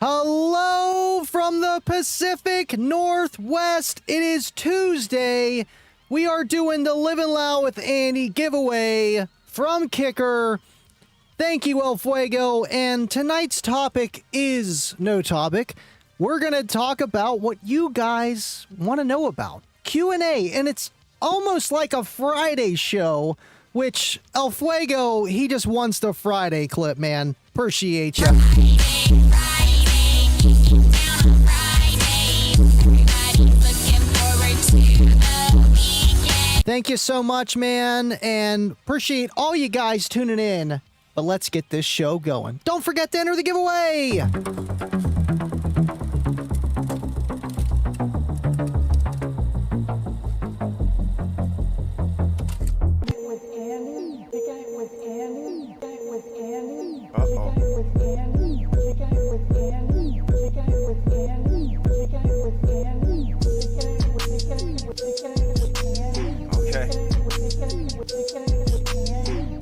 Hello from the Pacific Northwest. It is Tuesday. We are doing the Living Loud with Andy giveaway from Kicker. Thank you, El Fuego. And tonight's topic is no topic. We're going to talk about what you guys want to know about. Q&A, and it's almost like a Friday show, which El Fuego, he just wants the Friday clip, man. Appreciate you. Thank you so much, man, and appreciate all you guys tuning in. But let's get this show going. Don't forget to enter the giveaway!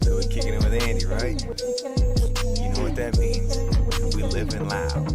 So we're kicking it with Andy, right? You know what that means. We living loud.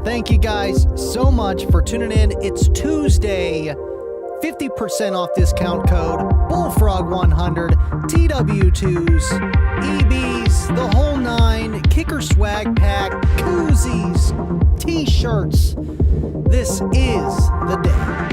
Thank you guys so much for tuning in. It's Tuesday. 50% off discount code Bullfrog100, TW2s, EBs, the whole nine, Kicker swag pack, koozies, t-shirts. This is the day.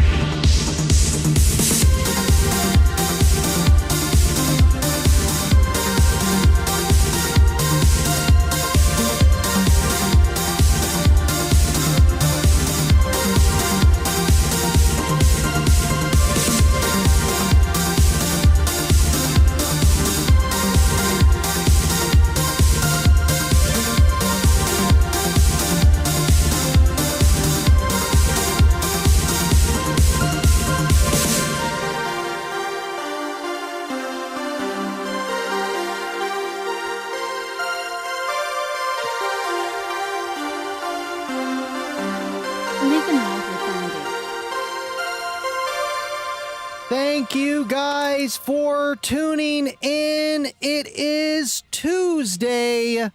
Thank you guys for tuning in. It is Tuesday.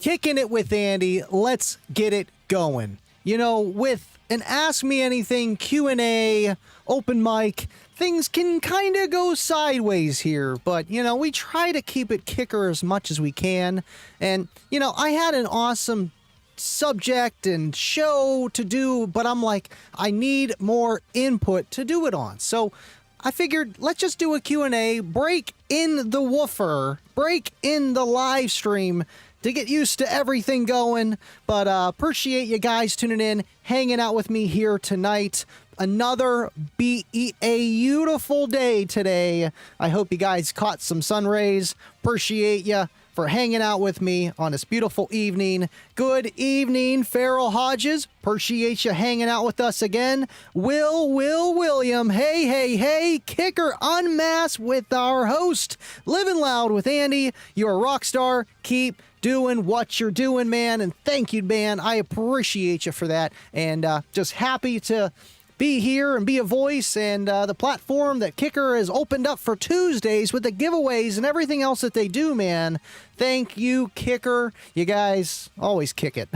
Kicking it with Andy. Let's get it going. You know, with an Ask Me Anything Q&A, open mic, things can kind of go sideways here. But, you know, we try to keep it kicker as much as we can. And, you know, I had an awesome subject and show to do, but I'm like, I need more input to do it on. So I figured let's just do a Q&A, break in the woofer, break in the live stream to get used to everything going. But appreciate you guys tuning in, hanging out with me here tonight. another beautiful day today. I hope you guys caught some sun rays. Appreciate you for hanging out with me on this beautiful evening. Good evening, Farrell Hodges. Appreciate you hanging out with us again. William. Hey. Kicker Unmasked with our host. Living Loud with Andy. You're a rock star. Keep doing what you're doing, man. And thank you, man. I appreciate you for that. And just happy to be here and be a voice, and the platform that Kicker has opened up for Tuesdays with the giveaways and everything else that they do, man. Thank you, Kicker. You guys always kick it.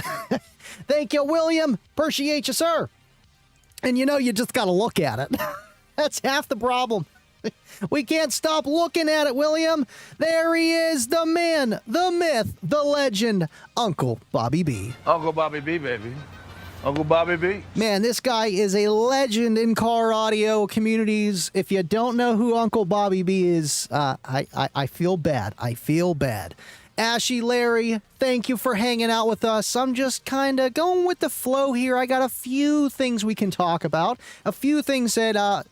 Thank you, William. Appreciate you, sir. And you just got to look at it. That's half the problem. We can't stop looking at it, William. There he is, the man, the myth, the legend, Uncle Bobby B. Uncle Bobby B, baby. Uncle Bobby B. Man, this guy is a legend in car audio communities. If you don't know who Uncle Bobby B is, I feel bad. I feel bad. Ashy Larry, thank you for hanging out with us. I'm just kind of going with the flow here. I got a few things we can talk about. A few things that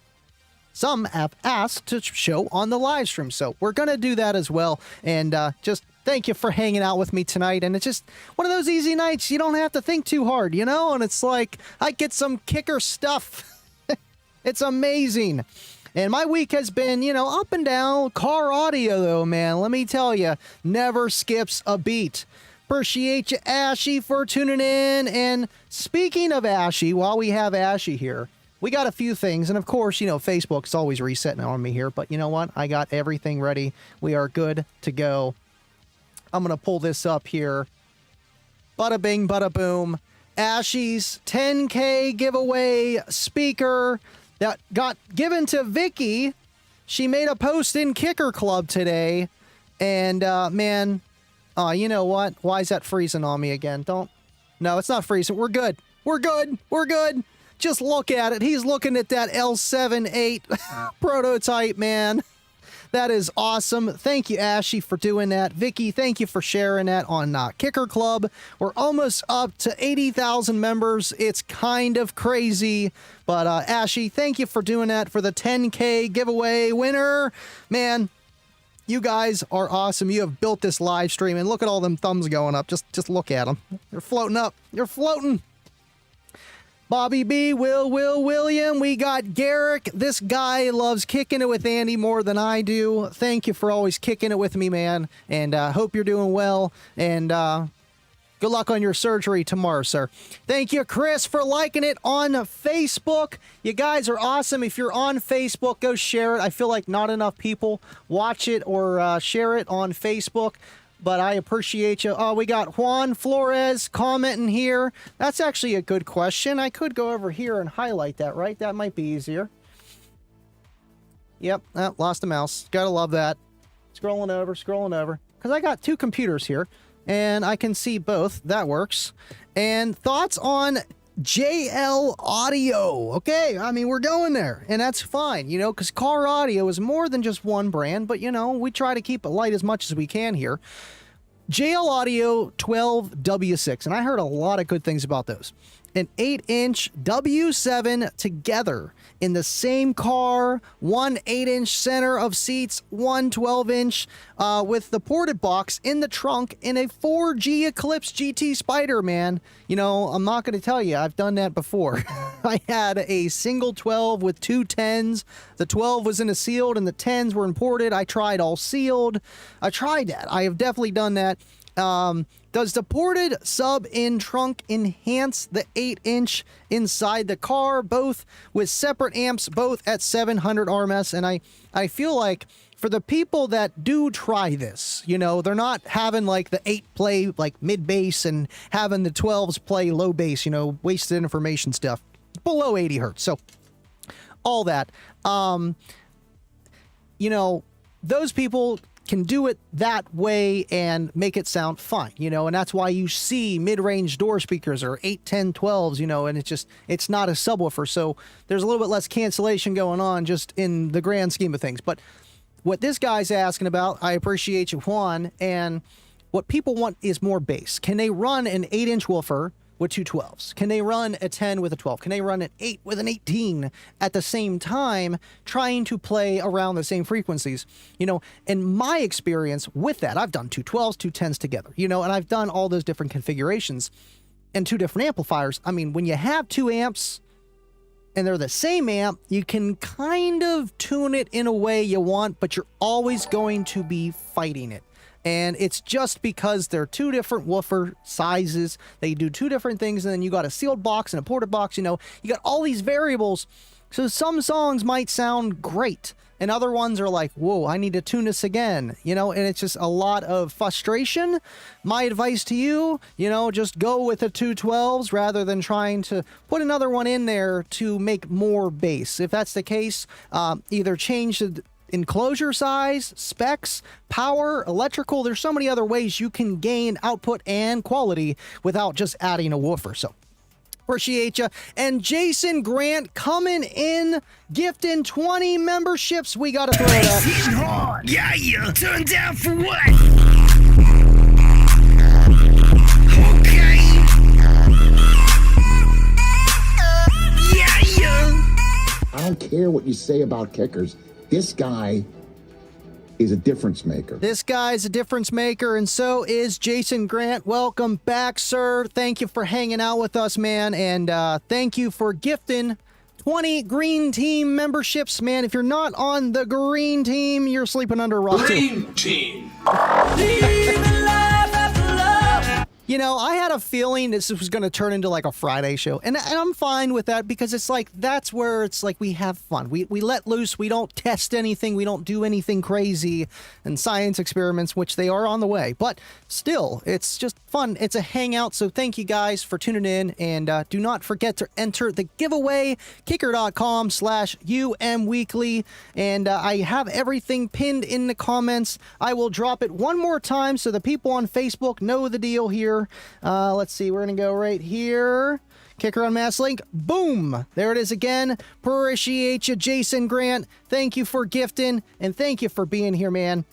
some have asked to show on the live stream. So we're going to do that as well. And just thank you for hanging out with me tonight. And it's just one of those easy nights. You don't have to think too hard, And it's like I get some kicker stuff. It's amazing. And my week has been, up and down. Car audio, though, man. Let me tell you, never skips a beat. Appreciate you, Ashy, for tuning in. And speaking of Ashy, while we have Ashy here, we got a few things. And of course, Facebook's always resetting on me here. But you know what? I got everything ready. We are good to go. I'm going to pull this up here. Bada bing, bada boom. Ashy's 10K giveaway speaker that got given to Vicky. She made a post in Kicker Club today. And, man, you know what? Why is that freezing on me again? No, it's not freezing. We're good. We're good. Just look at it. He's looking at that L78 prototype, man. That is awesome. Thank you, Ashy, for doing that. Vicky, thank you for sharing that on Kicker Club. We're almost up to 80,000 members. It's kind of crazy. But, Ashy, thank you for doing that for the 10K giveaway winner. Man, you guys are awesome. You have built this live stream. And look at all them thumbs going up. Just look at them. They're floating up. You're floating. Bobby B, William, we got Garrick. This guy loves kicking it with Andy more than I do. Thank you for always kicking it with me, man. And hope you're doing well. And good luck on your surgery tomorrow, sir. Thank you, Chris, for liking it on Facebook. You guys are awesome. If you're on Facebook, go share it. I feel like not enough people watch it or share it on Facebook. But I appreciate you. Oh, we got Juan Flores commenting here. That's actually a good question. I could go over here and highlight that, right? That might be easier. Yep, lost the mouse. Gotta love that. Scrolling over. Because I got two computers here, and I can see both. That works. And thoughts on JL Audio. Okay, I mean, we're going there, and that's fine, because car audio is more than just one brand, but, we try to keep it light as much as we can here. JL Audio 12W6, and I heard a lot of good things about those. An 8-inch W7 together in the same car, one 8-inch center of seats, one 12-inch with the ported box in the trunk in a 4G Eclipse GT Spider, man. I'm not going to tell you, I've done that before. I had a single 12 with two 10s. The 12 was in a sealed and the 10s were imported. I tried all sealed. I tried that. I have definitely done that. Does the ported sub in trunk enhance the 8-inch inside the car, both with separate amps, both at 700 RMS? And I feel like for the people that do try this, they're not having like the 8 play like mid bass and having the 12s play low bass, wasted information stuff below 80 hertz. So all that, those people can do it that way and make it sound fine, and that's why you see mid-range door speakers or 8, 10, 12s, and it's not a subwoofer. So there's a little bit less cancellation going on just in the grand scheme of things. But what this guy's asking about, I appreciate you, Juan, and what people want is more bass. Can they run an 8-inch woofer with two 12s? Can they run a 10 with a 12? Can they run an 8 with an 18 at the same time, trying to play around the same frequencies? You know, in my experience with that, I've done two 12s, two 10s together, you know, and I've done all those different configurations and two different amplifiers. I mean, when you have two amps and they're the same amp, you can kind of tune it in a way you want, but you're always going to be fighting it. And it's just because they're two different woofer sizes. They do two different things, and then you got a sealed box and a ported box. You know, you got all these variables. So some songs might sound great, and other ones are like, whoa, I need to tune this again. You know, and it's just a lot of frustration. My advice to you, you know, just go with the two 12s rather than trying to put another one in there to make more bass. If that's the case, either change the enclosure size, specs, power, electrical. There's so many other ways you can gain output and quality without just adding a woofer. So appreciate you. And Jason Grant coming in, gifting 20 memberships. We got to throw it up. Hitting hard. Yeah, yeah. Turned down for what? Okay. Yeah, yeah. I don't care what you say about kickers. This guy is a difference maker. This guy's a difference maker, and so is Jason Grant. Welcome back, sir. Thank you for hanging out with us, man, and thank you for gifting 20 Green Team memberships, man. If you're not on the Green Team, you're sleeping under a rock, too. Green team. You know, I had a feeling this was going to turn into like a Friday show, and I'm fine with that because it's like, that's where it's like we have fun. We let loose. We don't test anything. We don't do anything crazy and science experiments, which they are on the way. But still, it's just fun. It's a hangout. So thank you guys for tuning in, and do not forget to enter the giveaway, kicker.com/UMweekly. And I have everything pinned in the comments. I will drop it one more time so the people on Facebook know the deal here. Let's see, we're gonna go right here. Kicker on Mass Link. Boom! There it is again. Appreciate you, Jason Grant. Thank you for gifting, and thank you for being here, man.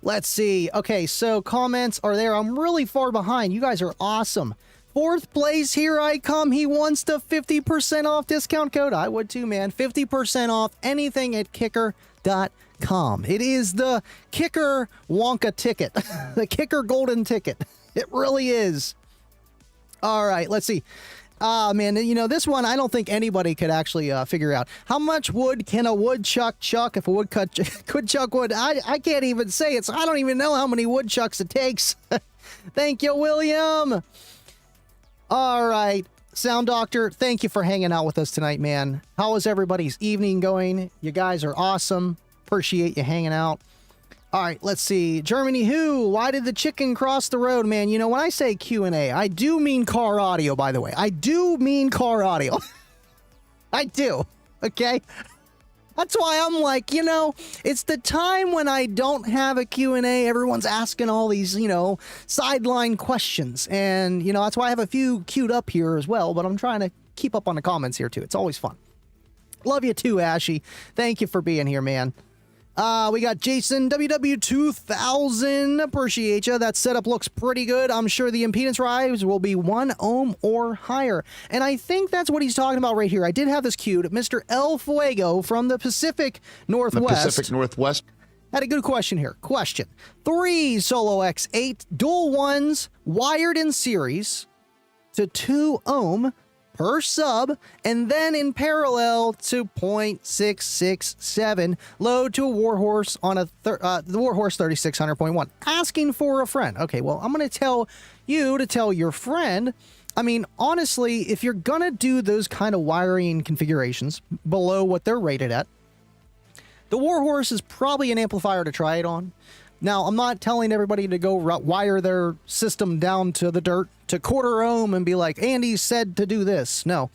Let's see. Okay, so comments are there. I'm really far behind. You guys are awesome. Fourth place, here I come. He wants the 50% off discount code. I would too, man. 50% off anything at kicker.com. It is the Kicker Wonka ticket. The Kicker Golden ticket. It really is. All right, let's see. Man, you know, this one I don't think anybody could actually figure out. How much wood can a woodchuck chuck if a woodchuck would? I can't even say it, so I don't even know how many woodchucks it takes. Thank you, William. All right, Sound Doctor, thank you for hanging out with us tonight, man. How is everybody's evening going? You guys are awesome. Appreciate you hanging out. All right, let's see. Germany Who? Why did the chicken cross the road, man? You know, when I say Q&A, I do mean car audio, by the way. I do mean car audio. I do, okay? That's why I'm like, you know, it's the time when I don't have a Q&A. Everyone's asking all these, you know, sideline questions. And, you know, that's why I have a few queued up here as well. But I'm trying to keep up on the comments here, too. It's always fun. Love you, too, Ashy. Thank you for being here, man. We got Jason WW2000. Appreciate you. That setup looks pretty good. I'm sure the impedance rise will be 1 ohm or higher. And I think that's what he's talking about right here. I did have this queued. Mr. El Fuego from the Pacific Northwest. Had a good question here. Question. 3 Solo X8 dual ones wired in series to 2 ohm per sub, and then in parallel to 0.667 load to a Warhorse on a the Warhorse 3600.1. Asking for a friend. Okay, well, I'm going to tell you to tell your friend. I mean, honestly, if you're going to do those kind of wiring configurations below what they're rated at, the Warhorse is probably an amplifier to try it on. Now, I'm not telling everybody to go wire their system down to the dirt to 1/4 ohm and be like, Andy said to do this. No.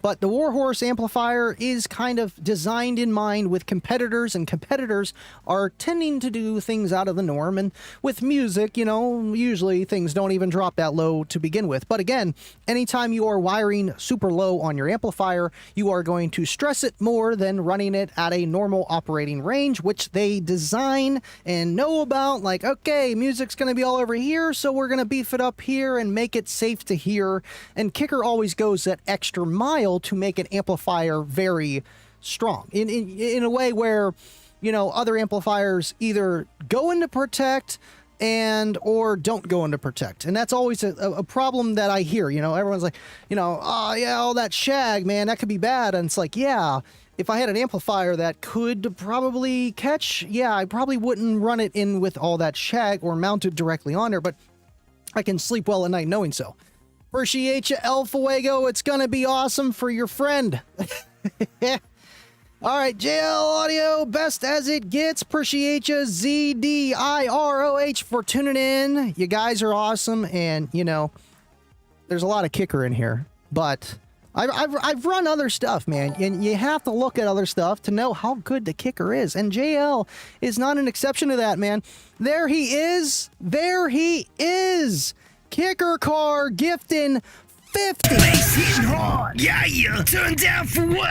But the Warhorse amplifier is kind of designed in mind with competitors, and competitors are tending to do things out of the norm. And with music, you know, usually things don't even drop that low to begin with. But again, anytime you are wiring super low on your amplifier, you are going to stress it more than running it at a normal operating range, which they design and know about. Like, okay, music's going to be all over here, so we're going to beef it up here and make make it safe to hear, and Kicker always goes that extra mile to make an amplifier very strong in a way where, you know, other amplifiers either go into protect and or don't go into protect. And that's always a problem that I hear. You know, everyone's like, you know, oh yeah, all that shag, man, that could be bad. And it's like, yeah, if I had an amplifier that could probably catch, yeah, I probably wouldn't run it in with all that shag or mount it directly on there, but I can sleep well at night knowing so. Appreciate you, El Fuego. It's gonna be awesome for your friend. All right, JL Audio, best as it gets. Appreciate you, ZDIROH, for tuning in. You guys are awesome, and, you know, there's a lot of kicker in here, but I've run other stuff, man, and you have to look at other stuff to know how good the kicker is, and JL is not an exception to that, man. There he is. There he is. Kicker Car gifting 50. Bass hitting hard. Yeah, yeah. Turn down for what?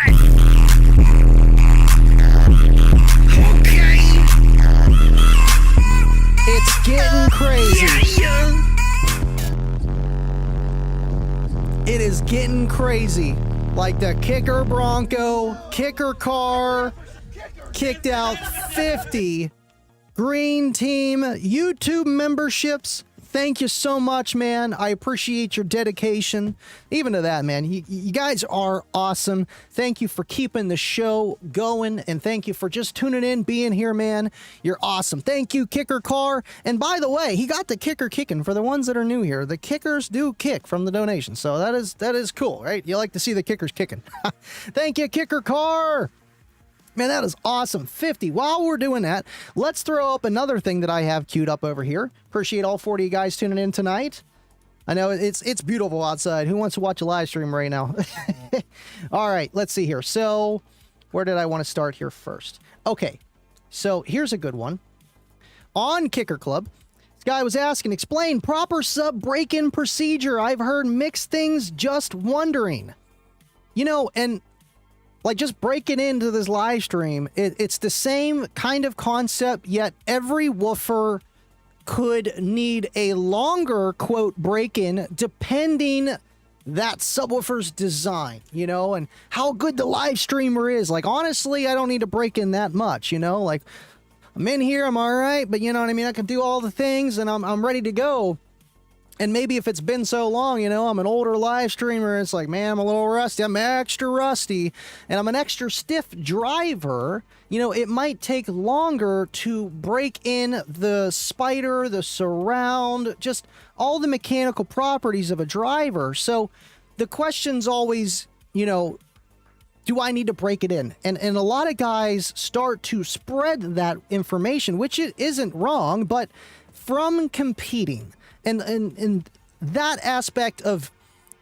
Okay. It's getting crazy. Yeah, yeah. It is getting crazy. Like the Kicker Bronco, Kicker Car kicked out 50 Green Team YouTube memberships. Thank you so much, man. I appreciate your dedication. Even to that, man. You guys are awesome. Thank you for keeping the show going, and thank you for just tuning in, being here, man. You're awesome. Thank you, Kicker Car. And by the way, he got the kicker kicking. For the ones that are new here, the kickers do kick from the donation, so that is cool, right? You like to see the kickers kicking. Thank you, Kicker Car. Man, that is awesome. 50. While we're doing that, let's throw up another thing that I have queued up over here. Appreciate all 40 of you guys tuning in tonight. I know it's beautiful outside. Who wants to watch a live stream right now? All right, let's see here. So, where did I want to start here first? Okay, so here's a good one. On Kicker Club, this guy was asking, explain proper sub break-in procedure. I've heard mixed things, just wondering. You know, and like just breaking into this live stream, it's the same kind of concept, yet every woofer could need a longer, quote, break-in depending that subwoofer's design, you know, and how good the live streamer is. Like, honestly, I don't need to break in that much, you know, like I'm in here, I'm all right, but you know what I mean? I can do all the things and I'm ready to go. And maybe if it's been so long, you know, I'm an older live streamer, it's like, man, I'm a little rusty, I'm extra rusty, and I'm an extra stiff driver, you know, it might take longer to break in the spider, the surround, just all the mechanical properties of a driver. So the question's always, you know, do I need to break it in? And a lot of guys start to spread that information, which it isn't wrong, but from competing. And that aspect of,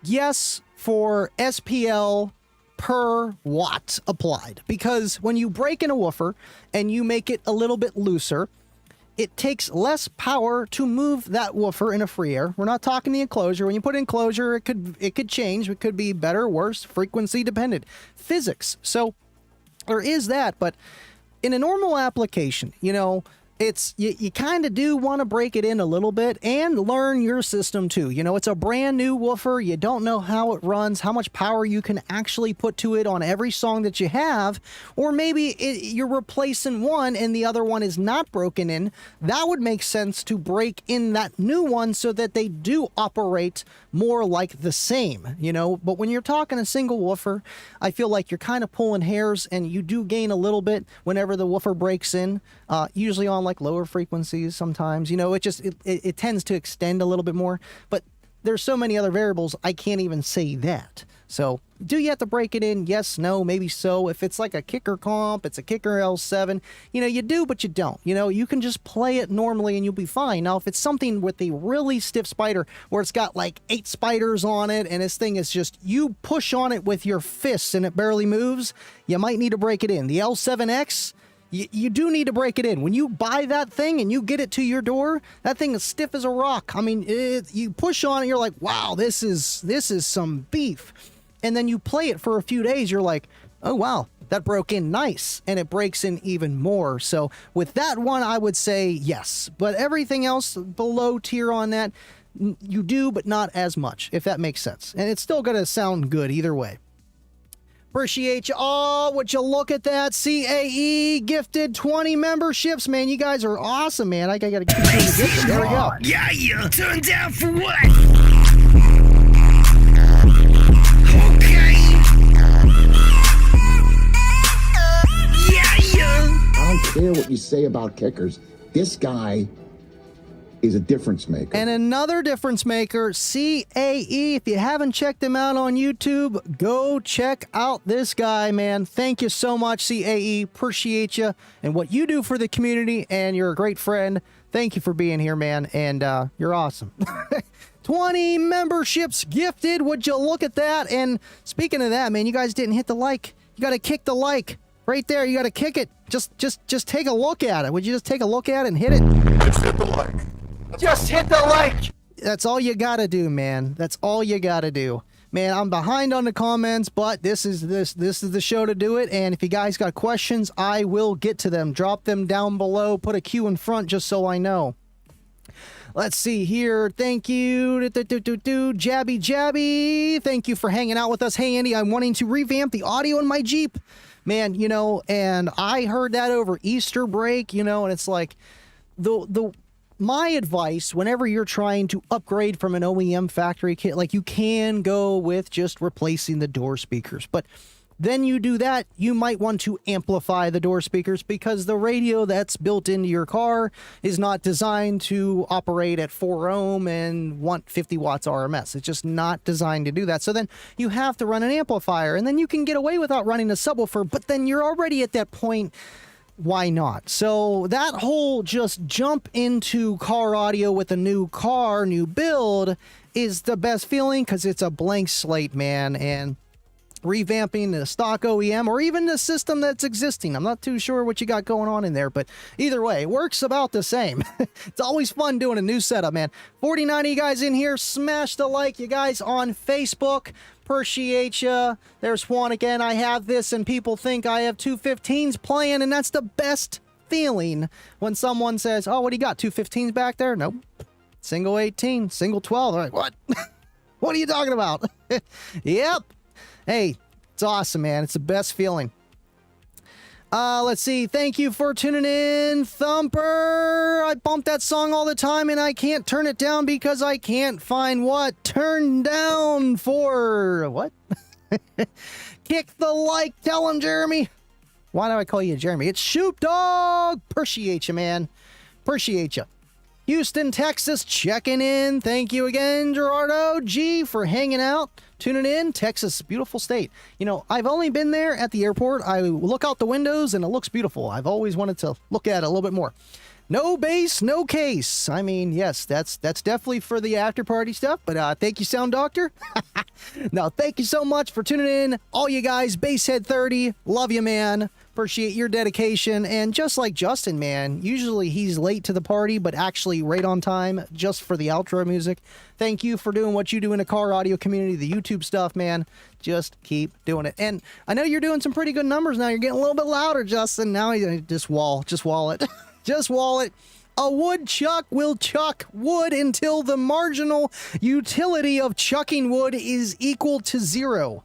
yes, for SPL per watt applied. Because when you break in a woofer and you make it a little bit looser, it takes less power to move that woofer in a free air. We're not talking the enclosure. When you put enclosure, it could change. It could be better, worse, frequency dependent. Physics. So there is that. But in a normal application, you know, it's you kind of do want to break it in a little bit and learn your system too. You know, it's a brand new woofer. You don't know how it runs, how much power you can actually put to it on every song that you have. Or maybe you're replacing one and the other one is not broken in. That would make sense to break in that new one so that they do operate more like the same, you know. But when you're talking a single woofer, I feel like you're kind of pulling hairs, and you do gain a little bit whenever the woofer breaks in, usually on like lower frequencies sometimes, you know, it tends to extend a little bit more, but there's so many other variables, I can't even say that. So do you have to break it in? Yes, no, maybe so. If it's like a kicker comp, it's a kicker L7, you know, you do, but you don't. You know, you can just play it normally and you'll be fine. Now, if it's something with a really stiff spider where it's got like 8 spiders on it and this thing is just, you push on it with your fists and it barely moves, you might need to break it in. The L7X, you do need to break it in. When you buy that thing and you get it to your door, that thing is stiff as a rock. I mean, you push on it, you're like, wow, this is some beef. And then you play it for a few days, you're like, oh, wow, that broke in nice. And it breaks in even more. So with that one, I would say yes. But everything else below tier on that, You do, but not as much, if that makes sense. And it's still going to sound good either way. Appreciate you all. Would you look at that? CAE gifted 20 memberships, man. You guys are awesome, man. I got to keep doing the gifting. There we go. Yeah, yeah. Turn down for what? Okay. Yeah, yeah. I don't care what you say about kickers. This guy is a difference maker. And another difference maker, CAE. If you haven't checked him out on YouTube, go check out this guy, man. Thank you so much, CAE. Appreciate you and what you do for the community, and you're a great friend. Thank you for being here, man, and you're awesome. 20 memberships gifted. Would you look at that? And speaking of that, man, you guys didn't hit the like. You got to kick the like. Right there, you got to kick it. Just take a look at it. Would you just take a look at it and hit it? Just hit the like. Just hit the like. That's all you got to do, man. That's all you got to do. Man, I'm behind on the comments, but this is the show to do it. And if you guys got questions, I will get to them. Drop them down below. Put a Q in front just so I know. Let's see here. Thank you. Jabby Jabby. Thank you for hanging out with us. Hey, Andy, I'm wanting to revamp the audio in my Jeep. Man, you know, and I heard that over Easter break, you know, and it's like my advice whenever you're trying to upgrade from an OEM factory kit, like you can go with just replacing the door speakers, but then you do that, you might want to amplify the door speakers because the radio that's built into your car is not designed to operate at 4 ohm and want 50 watts RMS. It's just not designed to do that. So then you have to run an amplifier, and then you can get away without running a subwoofer, but then you're already at that point. Why not? So that whole just jump into car audio with a new car, new build is the best feeling because it's a blank slate, man, and revamping the stock OEM or even the system that's existing. I'm not too sure what you got going on in there, but either way, it works about the same. It's always fun doing a new setup, man. 49 of you guys in here, smash the like, you guys on Facebook. Appreciate you. There's Juan again. I have this and people think I have 215s playing, and that's the best feeling when someone says, oh, what do you got? 215s back there? Nope. Single 18, single 12. They're like, what? What are you talking about? Yep. Hey, it's awesome, man. It's the best feeling. Let's see. Thank you for tuning in, Thumper. I bump that song all the time, and I can't turn it down because I can't find what? Turn down for what? Kick the like. Tell him, Jeremy. Why do I call you Jeremy? It's Shoop Dog. Appreciate you, man. Appreciate you. Houston, Texas, checking in. Thank you again, Gerardo G, for hanging out, tuning in. Texas, beautiful state. You know, I've only been there at the airport. I look out the windows and it looks beautiful. I've always wanted to look at it a little bit more. No base, no case. I mean, yes, that's definitely for the after party stuff, but thank you, Sound Doctor. No, thank you so much for tuning in. All you guys, Basehead 30, love you, man. Appreciate your dedication. And just like Justin, man, usually he's late to the party, but actually right on time just for the outro music. Thank you for doing what you do in the car audio community, the YouTube stuff, man. Just keep doing it. And I know you're doing some pretty good numbers now. You're getting a little bit louder, Justin. Now you just wall it. Just wall it. A woodchuck will chuck wood until the marginal utility of chucking wood is equal to 0.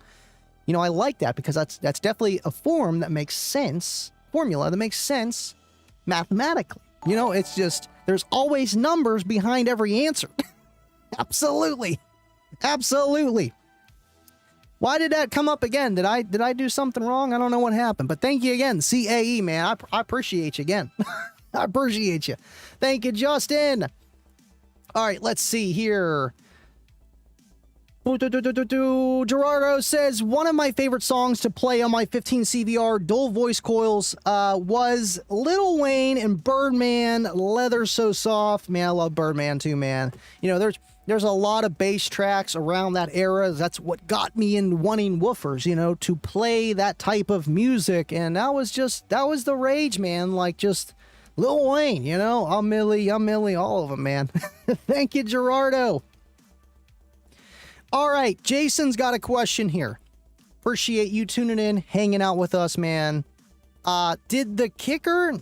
You know, I like that because that's definitely a formula that makes sense mathematically. You know, it's just, there's always numbers behind every answer. Absolutely. Why did that come up again? Did I do something wrong? I don't know what happened, but thank you again, CAE, man. I appreciate you again. I appreciate you. Thank you, Justin. All right, let's see here. Gerardo says, one of my favorite songs to play on my 15 CVR dual voice coils was Lil Wayne and Birdman, Leather So Soft. Man, I love Birdman too, man. You know, there's a lot of bass tracks around that era. That's what got me in wanting woofers, you know, to play that type of music. And that was the rage, man. Like just Lil Wayne, you know, I'm Millie, all of them, man. Thank you, Gerardo. All right, Jason's got a question here. Appreciate you tuning in, hanging out with us, man. Did the Kicker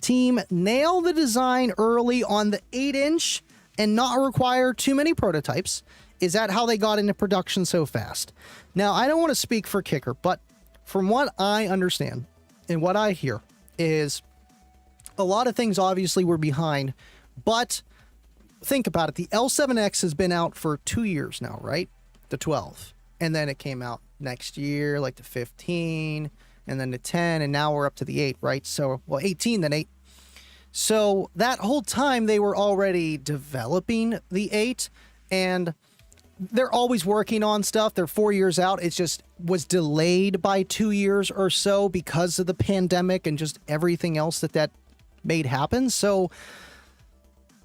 team nail the design early on the 8-inch and not require too many prototypes. Is that how they got into production so fast? Now, I don't want to speak for Kicker, but from what I understand and what I hear is a lot of things obviously were behind, but think about it. The L7X has been out for 2 years now, right? The 12. And then it came out next year, like the 15, and then the 10, and now we're up to the 8, right? So, well, 18, then 8. So that whole time they were already developing the 8, and they're always working on stuff. They're 4 years out. It just was delayed by 2 years or so because of the pandemic and just everything else that made happen. So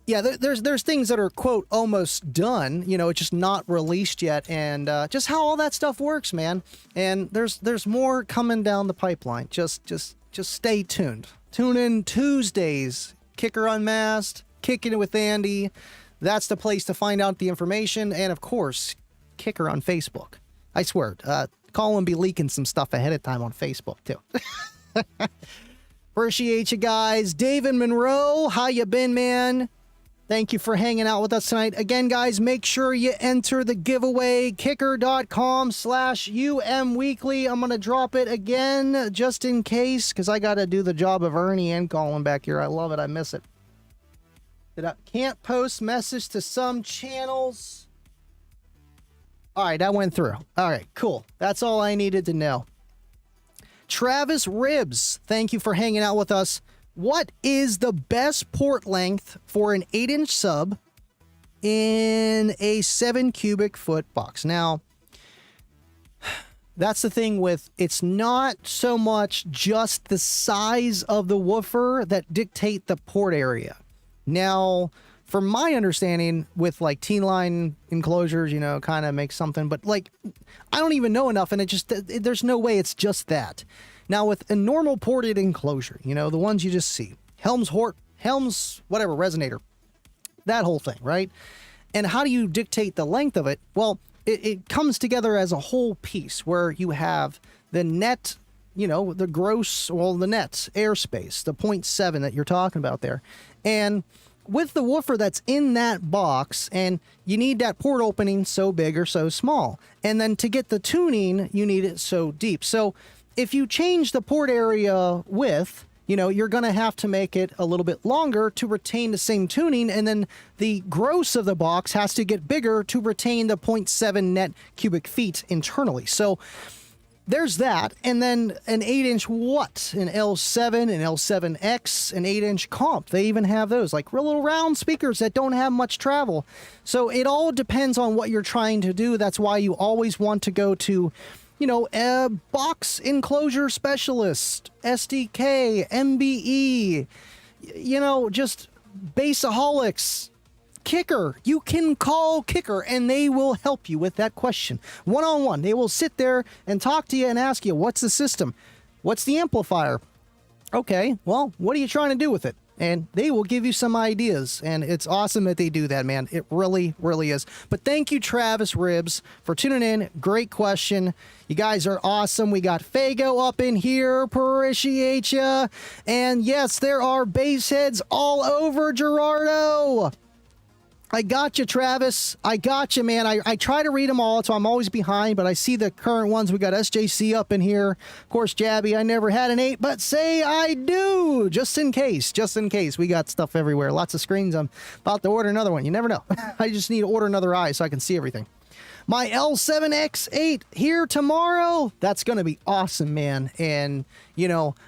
yeah, there's things that are, quote, almost done, it's just not released yet, and just how all that stuff works, man. And there's more coming down the pipeline. Just stay tuned. Tune in Tuesdays, Kicker Unmasked, Kicking It with Andy. That's the place to find out the information. And of course, Kicker on Facebook. I swear, Colin be leaking some stuff ahead of time on Facebook too. Appreciate you guys. David Monroe, how you been, man? Thank you for hanging out with us tonight. Again, guys, make sure you enter the giveaway, kicker.com/UM Weekly. I'm going to drop it again just in case, because I got to do the job of Ernie and Colin back here. I love it. I miss it. Can't post message to some channels. All right, that went through. All right, cool. That's all I needed to know. Travis Ribs, thank you for hanging out with us. What is the best port length for an 8-inch sub in a 7 cubic foot box? Now, that's the thing with, it's not so much just the size of the woofer that dictate the port area. Now, from my understanding with like T-line enclosures, kind of makes something, but like, I don't even know enough, and there's no way it's just that. Now, with a normal ported enclosure, the ones you just see, Helms, whatever, resonator, that whole thing, right? And how do you dictate the length of it? Well, it comes together as a whole piece where you have the net, the net airspace, the 0.7 that you're talking about there. And with the woofer that's in that box, and you need that port opening so big or so small. And then to get the tuning, you need it so deep. So if you change the port area width, you're going to have to make it a little bit longer to retain the same tuning, and then the gross of the box has to get bigger to retain the 0.7 net cubic feet internally. So there's that, and then an 8-inch what? An L7, an L7X, an 8-inch comp. They even have those, like real little round speakers that don't have much travel. So it all depends on what you're trying to do. That's why you always want to go to a box enclosure specialist, SDK, MBE, just Baseaholics, Kicker. You can call Kicker and they will help you with that question. One-on-one. They will sit there and talk to you and ask you, what's the system? What's the amplifier? Okay, well, what are you trying to do with it? And they will give you some ideas, and it's awesome that they do that, man. It really, really is. But thank you, Travis Ribs, for tuning in. Great question. You guys are awesome. We got Fago up in here. Appreciate ya. And yes, there are bass heads all over, Gerardo. I got you, Travis. I got you, man. I try to read them all, so I'm always behind, but I see the current ones. We got SJC up in here. Of course, Jabby, I never had an 8, but say I do, just in case. We got stuff everywhere. Lots of screens. I'm about to order another one. You never know. I just need to order another eye so I can see everything. My L7X8 here tomorrow. That's going to be awesome, man. And,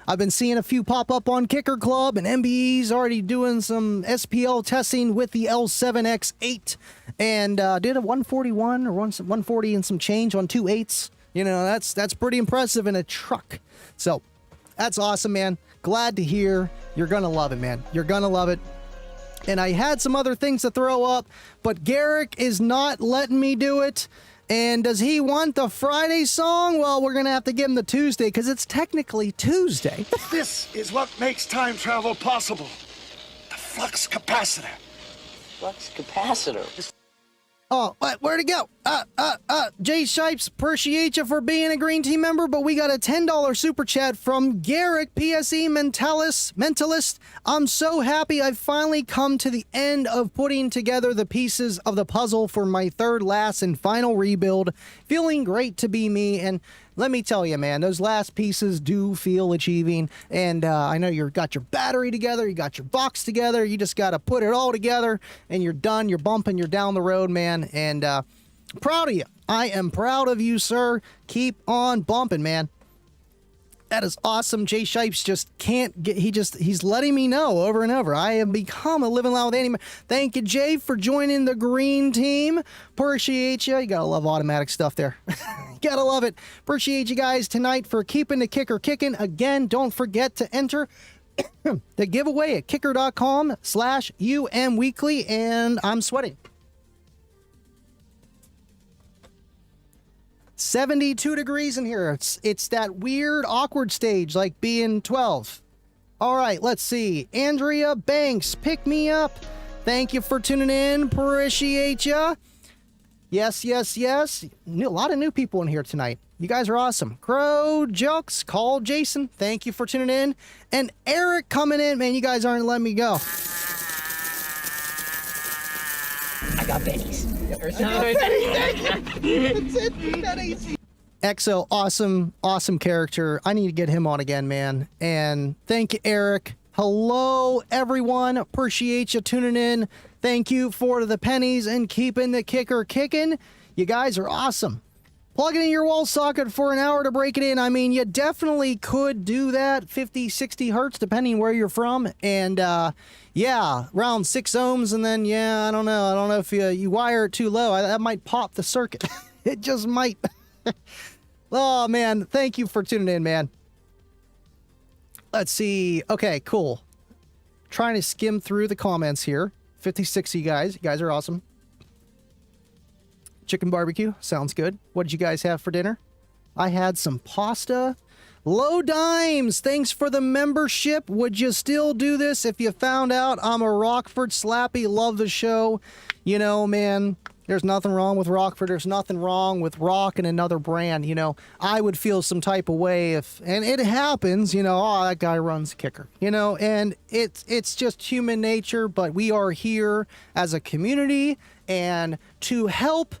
I've been seeing a few pop up on Kicker Club, and MBE's already doing some SPL testing with the L7X8. And did a 141 or 140 and some change on 2 8s. That's pretty impressive in a truck. So that's awesome, man. Glad to hear. You're going to love it, man. You're going to love it. And I had some other things to throw up, but Garrick is not letting me do it. And does he want the Friday song? Well, we're going to have to give him the Tuesday because it's technically Tuesday. This is what makes time travel possible. The flux capacitor. Flux capacitor? Oh, where'd it go? Jay Shipes, appreciate you for being a Green Team member, but we got a $10 super chat from Garrick, PSE Mentalist. I'm so happy I've finally come to the end of putting together the pieces of the puzzle for my third, last, and final rebuild. Feeling great to be me, and let me tell you, man, those last pieces do feel achieving, and I know you've got your battery together, you got your box together, you just got to put it all together, and you're done, you're bumping, you're down the road, man, and proud of you. I am proud of you, sir. Keep on bumping, man. That is awesome. Jay Shipes just can't get, he's letting me know over and over. I have become a Living Loud with Andy. Thank you, Jay, for joining the Green Team. Appreciate you. You gotta love automatic stuff there. Gotta love it. Appreciate you guys tonight for keeping the kicker kicking. Again, don't forget to enter the giveaway at kicker.com/UMweekly, and I'm sweating. 72 degrees in here. It's that weird, awkward stage, like being 12. All right, let's see. Andrea Banks, pick me up. Thank you for tuning in. Appreciate ya. Yes. A lot of new people in here tonight. You guys are awesome. Crow Jokes, Call Jason. Thank you for tuning in. And Eric coming in. Man, you guys aren't letting me go. I got pennies. EXO, awesome character. I need to get him on again, man. And thank you, Eric. Hello, everyone. Appreciate you tuning in. Thank you for the pennies and keeping the kicker kicking. You guys are awesome. Plug it in your wall socket for an hour to break it in. I mean, you definitely could do that. 50, 60 hertz, depending where you're from. And, yeah, around 6 ohms. And then, yeah, I don't know if you wire it too low. That might pop the circuit. It just might. Oh, man. Thank you for tuning in, man. Let's see. Okay, cool. Trying to skim through the comments here. 56 of you guys. You guys are awesome. Chicken barbecue. Sounds good. What did you guys have for dinner? I had some pasta. Low Dimes. Thanks for the membership. Would you still do this if you found out I'm a Rockford Slappy? Love the show. You know, man, there's nothing wrong with Rockford. There's nothing wrong with Rock and another brand. You know, I would feel some type of way if, and it happens, you know, oh, that guy runs Kicker, you know, and it's just human nature, but we are here as a community and to help.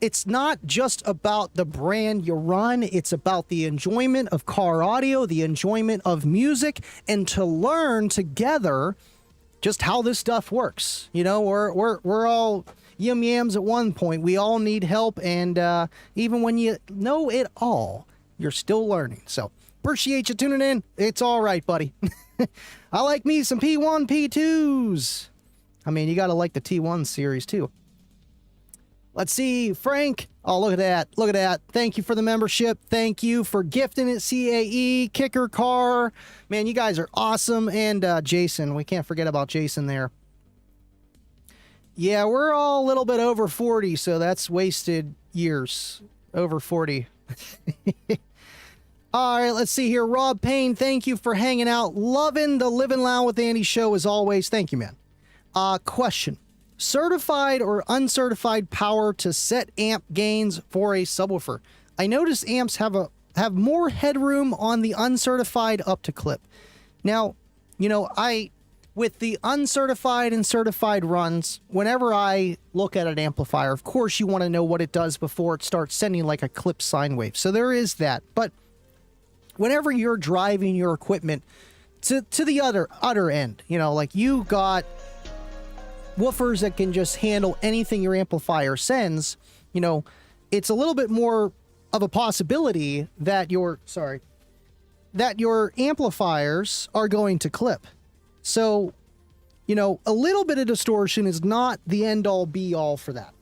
It's not just about the brand you run. It's about the enjoyment of car audio, the enjoyment of music, and to learn together just how this stuff works. You know, we're all yum yams at one point. We all need help, and even when you know it all, you're still learning. So appreciate you tuning in. It's all right, buddy. I like me some P1, P2s. I mean, you got to like the T1 series too. Let's see, Frank. Oh, look at that. Look at that. Thank you for the membership. Thank you for gifting it, CAE, Kicker Car. Man, you guys are awesome. And Jason, we can't forget about Jason there. Yeah, we're all a little bit over 40, so that's wasted years. Over 40. All right, let's see here. Rob Payne, thank you for hanging out. Loving the Living Loud with Andy show as always. Thank you, man. Question. Certified or uncertified power to set amp gains for a subwoofer. I notice amps have more headroom on the uncertified up to clip. Now, you know, with the uncertified and certified runs, whenever I look at an amplifier, of course you want to know what it does before it starts sending like a clip sine wave. So there is that. But whenever you're driving your equipment to the other end, you know, like you got woofers that can just handle anything your amplifier sends, you know, it's a little bit more of a possibility that your amplifiers are going to clip. So, you know, a little bit of distortion is not the end all be all for that.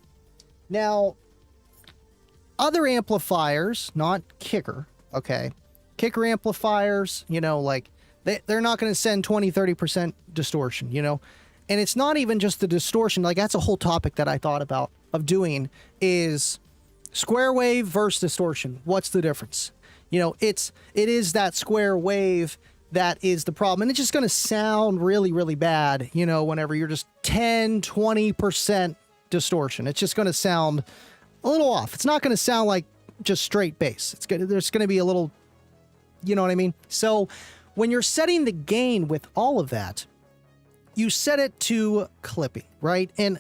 Now, other amplifiers, not Kicker, okay? Kicker amplifiers, you know, like they're not going to send 20-30% distortion, you know? And it's not even just the distortion. Like, that's a whole topic that I thought about of doing is square wave versus distortion. What's the difference? You know, it is that square wave that is the problem. And it's just going to sound really, really bad, you know, whenever you're just 10, 20% distortion. It's just going to sound a little off. It's not going to sound like just straight bass. There's going to be a little, you know what I mean? So when you're setting the gain with all of that, you set it to clipping, right? And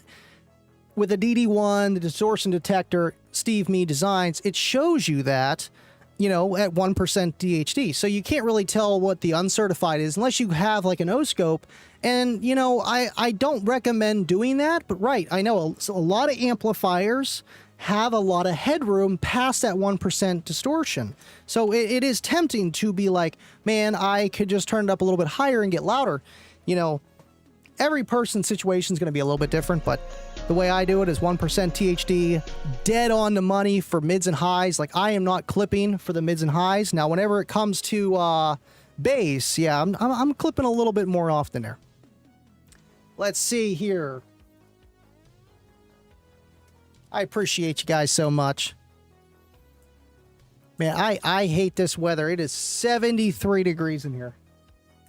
with the DD1, the distortion detector Steve Me designs, it shows you that, you know, at 1% DHD. So you can't really tell what the uncertified is unless you have like an O-scope. And, you know, I don't recommend doing that, but right, I know a lot of amplifiers have a lot of headroom past that 1% distortion. So it is tempting to be like, man, I could just turn it up a little bit higher and get louder. You know, every person's situation is going to be a little bit different, but the way I do it is 1% THD, dead on the money for mids and highs. Like, I am not clipping for the mids and highs. Now, whenever it comes to bass, yeah, I'm clipping a little bit more often there. Let's see here. I appreciate you guys so much. Man, I hate this weather. It is 73 degrees in here.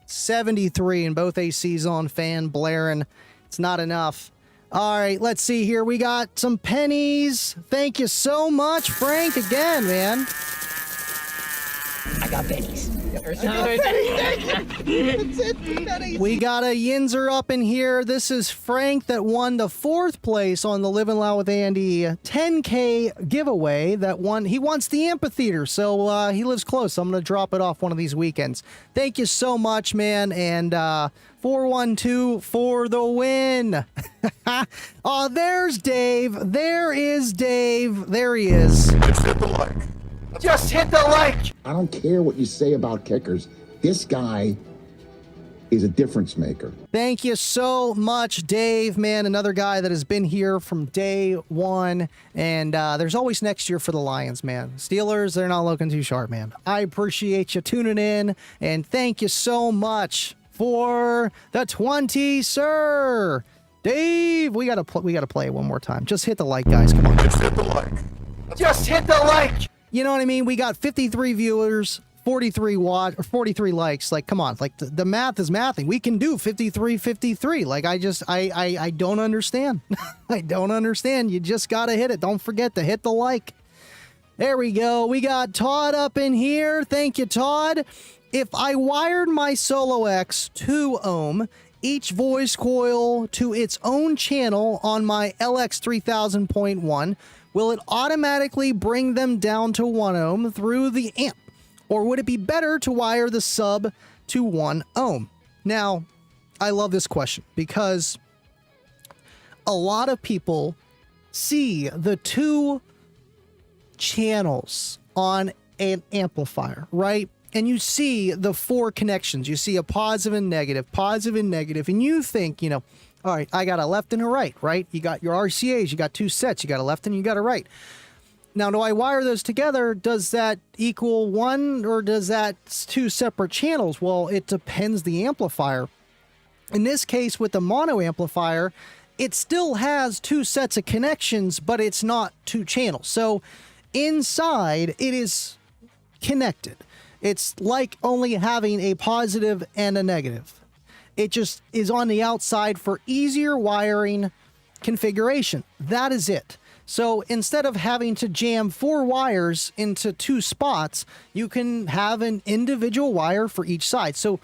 73 and both ACs on, fan blaring. It's not enough. All right, let's see here. We got some pennies. Thank you so much, Frank, again, man. I got pennies. We got a Yinzer up in here. This is Frank that won the 4th place on the Living Loud with Andy 10K giveaway. That won. He wants the amphitheater, so he lives close. I'm going to drop it off one of these weekends. Thank you so much, man. And 412 for the win. Oh, there's Dave. There is Dave. There he is. Just hit the like. I don't care what you say about kickers. This guy is a difference maker. Thank you so much, Dave, man. Another guy that has been here from day one. And there's always next year for the Lions, man. Steelers, they're not looking too sharp, man. I appreciate you tuning in. And thank you so much for the 20, sir. Dave, we gotta play it one more time. Just hit the like, guys. Come on. Just hit the like. Just hit the like. You know what I mean? We got 53 viewers, 43 likes. Like, come on. Like, the math is mathing. We can do 53. Like, I don't understand. I don't understand. You just got to hit it. Don't forget to hit the like. There we go. We got Todd up in here. Thank you, Todd. If I wired my Solo X 2 ohm, each voice coil to its own channel on my LX 3000.1, will it automatically bring them down to 1 ohm through the amp? Or would it be better to wire the sub to 1 ohm? Now, I love this question because a lot of people see the 2 channels on an amplifier, right? And you see the 4 connections. You see a positive and negative, and you think, you know, all right, I got a left and a right, right? You got your RCAs, you got 2 sets, you got a left and you got a right. Now, do I wire those together? Does that equal 1 or does that 2 separate channels? Well, it depends the amplifier. In this case, with the mono amplifier, it still has 2 sets of connections, but it's not 2 channels. So inside, it is connected. It's like only having a positive and a negative. It just is on the outside for easier wiring configuration. That is it. So instead of having to jam 4 wires into 2 spots, you can have an individual wire for each side. So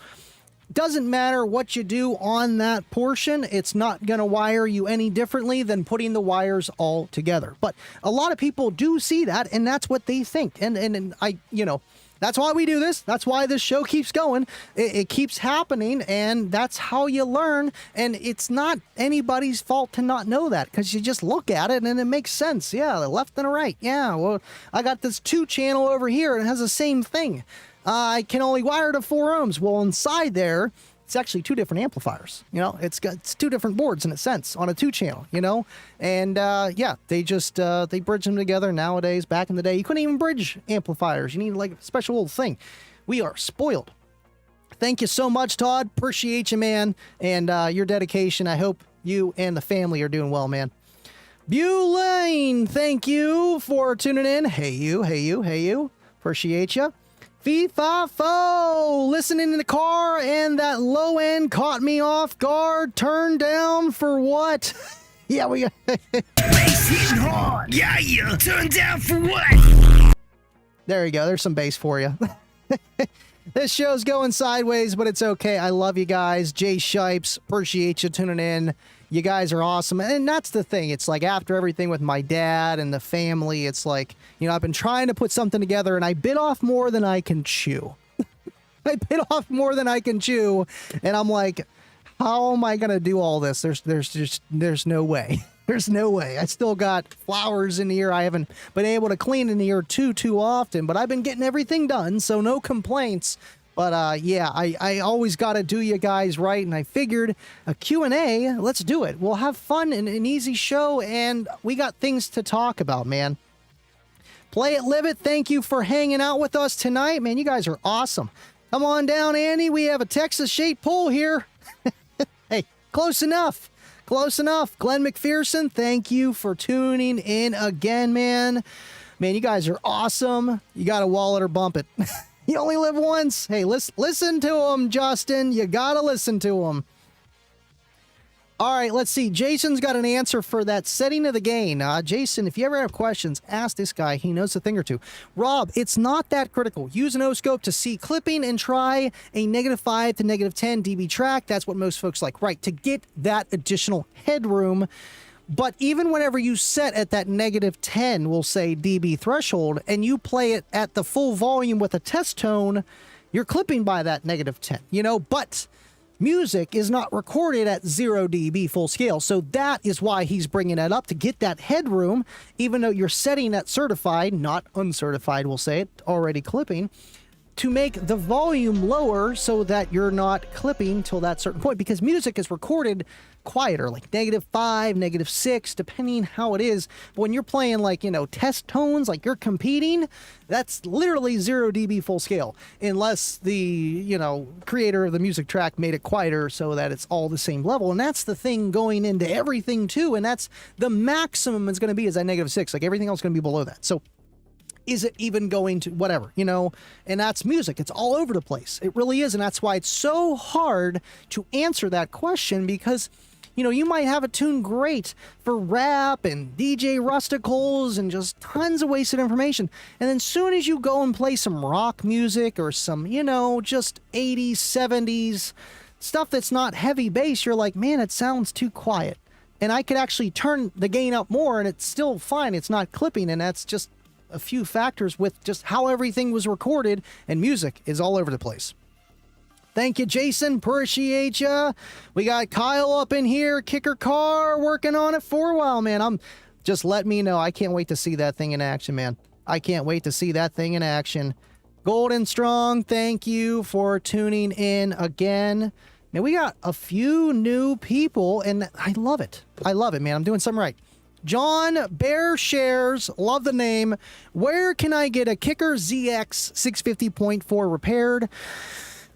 doesn't matter what you do on that portion, it's not going to wire you any differently than putting the wires all together. But a lot of people do see that, and that's what they think. And I, you know, that's why we do this. That's why this show keeps going. It keeps happening, and that's how you learn. And it's not anybody's fault to not know that, because you just look at it and it makes sense. Yeah, the left and the right. Yeah, well, I got this 2 channel over here and it has the same thing. I can only wire to 4 ohms. Well, inside there, it's actually 2 different amplifiers. You know, it's 2 different boards in a sense on a 2 channel, you know? And yeah, they just, they bridge them together nowadays. Back in the day, you couldn't even bridge amplifiers. You need like a special little thing. We are spoiled. Thank you so much, Todd. Appreciate you, man. And your dedication. I hope you and the family are doing well, man. Bulane, thank you for tuning in. Hey you. Appreciate you. Fee-fa-fo, listening in the car, and that low end caught me off guard. Turned down for what? Yeah, we got. Bass hitting hard. Yeah, yeah. Turn down for what? There you go. There's some bass for you. This show's going sideways, but it's okay. I love you guys. Jay Shipes, appreciate you tuning in. You guys are awesome. And that's the thing. It's like after everything with my dad and the family, it's like, you know, I've been trying to put something together and I bit off more than I can chew. I bit off more than I can chew. And I'm like, how am I going to do all this? There's no way. There's no way. I still got flowers in here. I haven't been able to clean in here too often, but I've been getting everything done, so no complaints. But yeah, I always got to do you guys right, and I figured a Q&A, let's do it. We'll have fun and an easy show, and we got things to talk about, man. Play it, live it. Thank you for hanging out with us tonight, man. You guys are awesome. Come on down, Andy. We have a Texas shaped pool here. Hey, close enough. Close enough. Glenn McPherson, thank you for tuning in again, man. Man, you guys are awesome. You got to wallet or bump it. You only live once. Hey, listen to him, Justin. You got to listen to him. All right, let's see. Jason's got an answer for that setting of the gain. Jason, if you ever have questions, ask this guy. He knows a thing or two. Rob, it's not that critical. Use an O-scope to see clipping and try a -5 to -10 dB track. That's what most folks like, right, to get that additional headroom. But even whenever you set at that -10, we'll say dB threshold, and you play it at the full volume with a test tone, you're clipping by that -10, you know, but music is not recorded at 0 dB full scale. So that is why he's bringing it up, to get that headroom, even though you're setting at certified, not uncertified, we'll say it, already clipping, to make the volume lower so that you're not clipping till that certain point, because music is recorded quieter, like -5, -6, depending how it is. But when you're playing, like, you know, test tones, like you're competing, that's literally 0 dB full scale, unless the, you know, creator of the music track made it quieter so that it's all the same level. And that's the thing going into everything too, and that's the maximum is going to be is at -6, like everything else is going to be below that. So is it even going to whatever, you know? And that's music. It's all over the place. It really is. And that's why it's so hard to answer that question, because, you know, you might have a tune great for rap and DJ rusticals and just tons of wasted information. And then soon as you go and play some rock music or some, you know, just 80s, 70s stuff that's not heavy bass, you're like, man, it sounds too quiet. And I could actually turn the gain up more and it's still fine. It's not clipping. And that's just a few factors with just how everything was recorded, and music is all over the place. Thank you, Jason. Appreciate ya. We got Kyle up in here, Kicker Car, working on it for a while, man. Just let me know. I can't wait to see that thing in action, man. I can't wait to see that thing in action. Golden Strong, thank you for tuning in again. Now, we got a few new people, and I love it. I love it, man. I'm doing something right. John Bear Shares, love the name. Where can I get a Kicker ZX 650.4 repaired?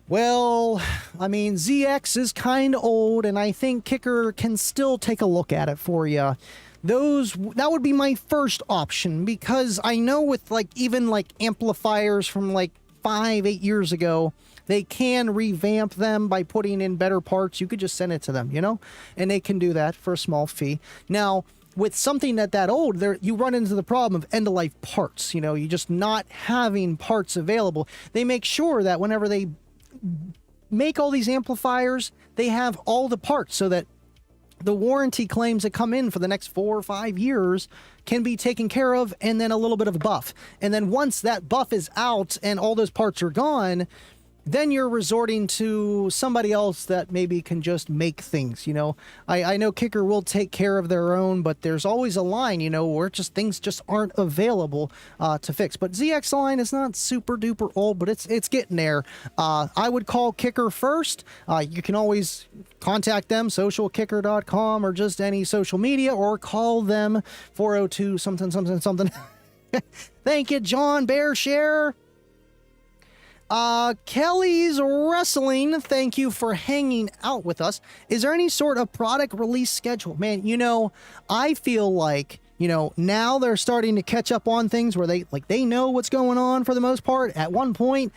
Well, I mean, ZX is kind of old, and I think Kicker can still take a look at it for you. That would be my first option, because I know with even amplifiers from 5-8 years ago, they can revamp them by putting in better parts. You could just send it to them, you know, and they can do that for a small fee. Now, with something that old, you run into the problem of end-of-life parts. You know, you just not having parts available. They make sure that whenever they make all these amplifiers, they have all the parts so that the warranty claims that come in for the next 4 or 5 years can be taken care of, and then a little bit of a buff. And then once that buff is out and all those parts are gone, then you're resorting to somebody else that maybe can just make things, you know. I know Kicker will take care of their own, but there's always a line, you know, where things just aren't available to fix. But ZX line is not super duper old, but it's getting there. I would call Kicker first. You can always contact them, socialkicker.com, or just any social media, or call them 402 something something something. Thank you, John Bearshare. Kelly's Wrestling, thank you for hanging out with us. Is there any sort of product release schedule? Man, you know, I feel like, you know, now they're starting to catch up on things where they know what's going on for the most part. At one point,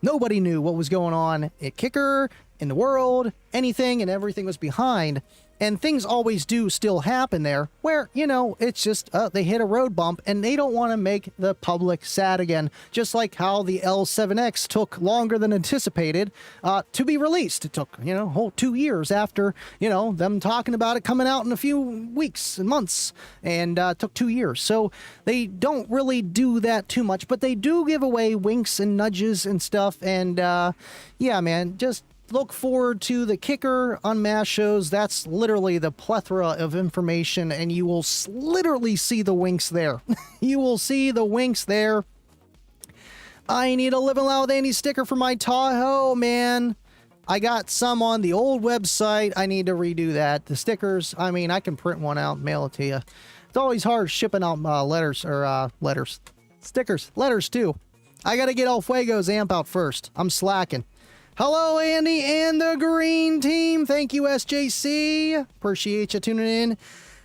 nobody knew what was going on at Kicker. in the world, anything and everything was behind. And things always do still happen there where, you know, it's just they hit a road bump and they don't want to make the public sad again. Just like how the L7X took longer than anticipated to be released. It took, you know, a whole 2 years after, you know, them talking about it coming out in a few weeks and months, and took 2 years. So they don't really do that too much, but they do give away winks and nudges and stuff. And yeah, man, just look forward to the Kicker Unmasked shows. That's literally the plethora of information, and you will literally see the winks there. You will see the winks there. I need a Living Loud with Andy sticker for my Tahoe, man. I got some on the old website. I need to redo that. The stickers, I mean, I can print one out and mail it to you. It's always hard shipping out stickers, letters too. I got to get El Fuego's amp out first. I'm slacking. Hello, Andy and the green team. Thank you, SJC. Appreciate you tuning in.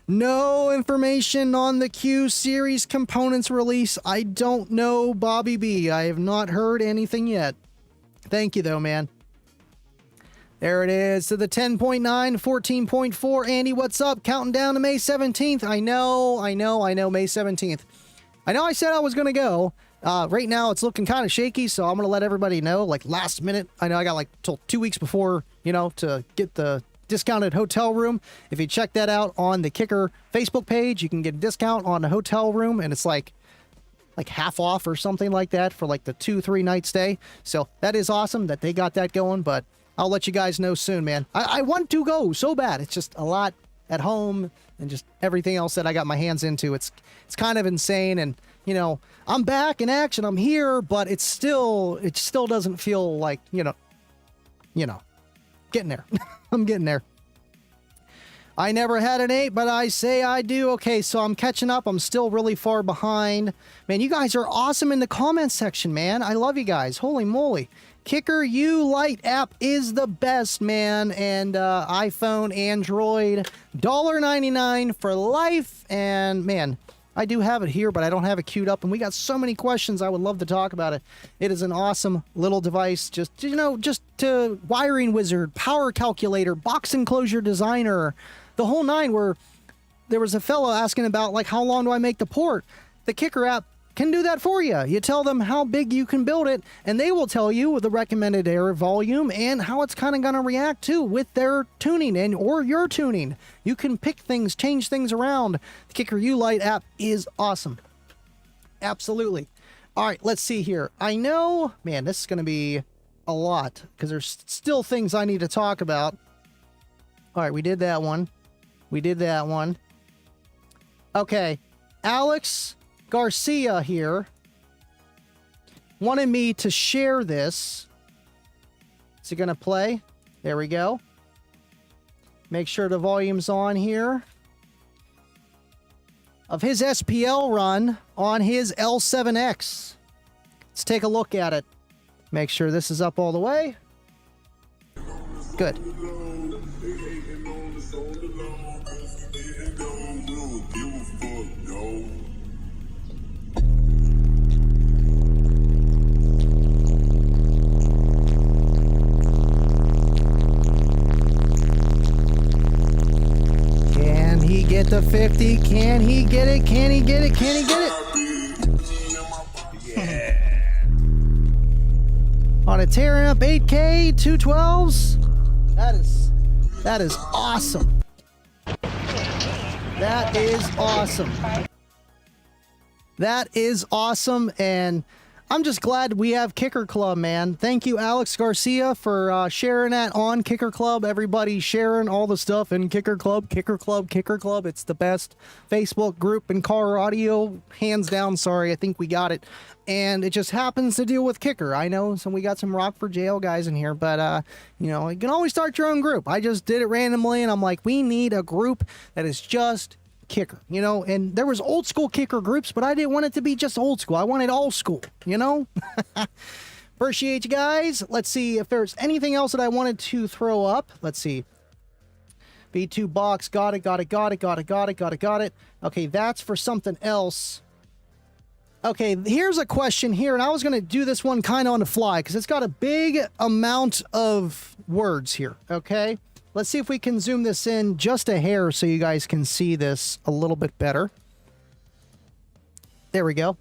No information on the Q series components release. I don't know, Bobby B. I have not heard anything yet. Thank you, though, man. There it is to the 10.9, 14.4. Andy, what's up? Counting down to May 17th. I know, May 17th. I know I said I was going to go. Right now, it's looking kind of shaky, so I'm going to let everybody know, like, last minute. I know I got, like, till 2 weeks before, you know, to get the discounted hotel room. If you check that out on the Kicker Facebook page, you can get a discount on the hotel room, and it's, like half off or something like that for, like, the 2-3 night stay. So that is awesome that they got that going, but I'll let you guys know soon, man. I want to go so bad. It's just a lot at home and just everything else that I got my hands into. It's kind of insane, and you know, I'm back in action. I'm here, but it still doesn't feel like, you know, getting there. I'm getting there. I never had an 8, but I say I do. Okay, so I'm catching up. I'm still really far behind. Man, you guys are awesome in the comments section, man. I love you guys. Holy moly. Kicker U Lite app is the best, man. And iPhone, Android, $1.99 for life. And man, I do have it here, but I don't have it queued up, and we got so many questions. I would love to talk about it. It is an awesome little device. Just, you know, just to wiring wizard, power calculator, box enclosure designer, the whole nine, where there was a fellow asking about, like, how long do I make the port? The Kicker app can do that for you. You tell them how big you can build it, and they will tell you the recommended air volume and how it's kind of going to react to with their tuning and or your tuning. You can pick things, change things around. The Kicker U Lite app is awesome. Absolutely. All right, let's see here. I know, man, this is going to be a lot because there's still things I need to talk about. All right, we did that one. Okay, Alex Garcia here wanted me to share this. Is it going to play? There we go. Make sure the volume's on here. Of his SPL run on his L7X. Let's take a look at it. Make sure this is up all the way. Good. Can he get the 50? Can he get it? Can he get it? Can he get it? Yeah. On a tear amp 8K 212s. That is awesome. That is awesome. That is awesome, and I'm just glad we have Kicker Club, man. Thank you, Alex Garcia, for sharing that on Kicker Club. Everybody sharing all the stuff in Kicker Club, Kicker Club, Kicker Club. It's the best Facebook group in car audio, hands down. Sorry, I think we got it. And it just happens to deal with Kicker. I know, so we got some Rockford jail guys in here, but, you know, you can always start your own group. I just did it randomly, and I'm like, we need a group that is just Kicker, you know. And there was old school Kicker groups, but I didn't want it to be just old school. I wanted all school, you know. Appreciate you guys. Let's see if there's anything else that I wanted to throw up. Let's see. B2 box, got it. Okay, that's for something else. Okay, here's a question here, and I was going to do this one kind of on the fly because it's got a big amount of words here, okay? Let's see if we can zoom this in just a hair so you guys can see this a little bit better. There we go.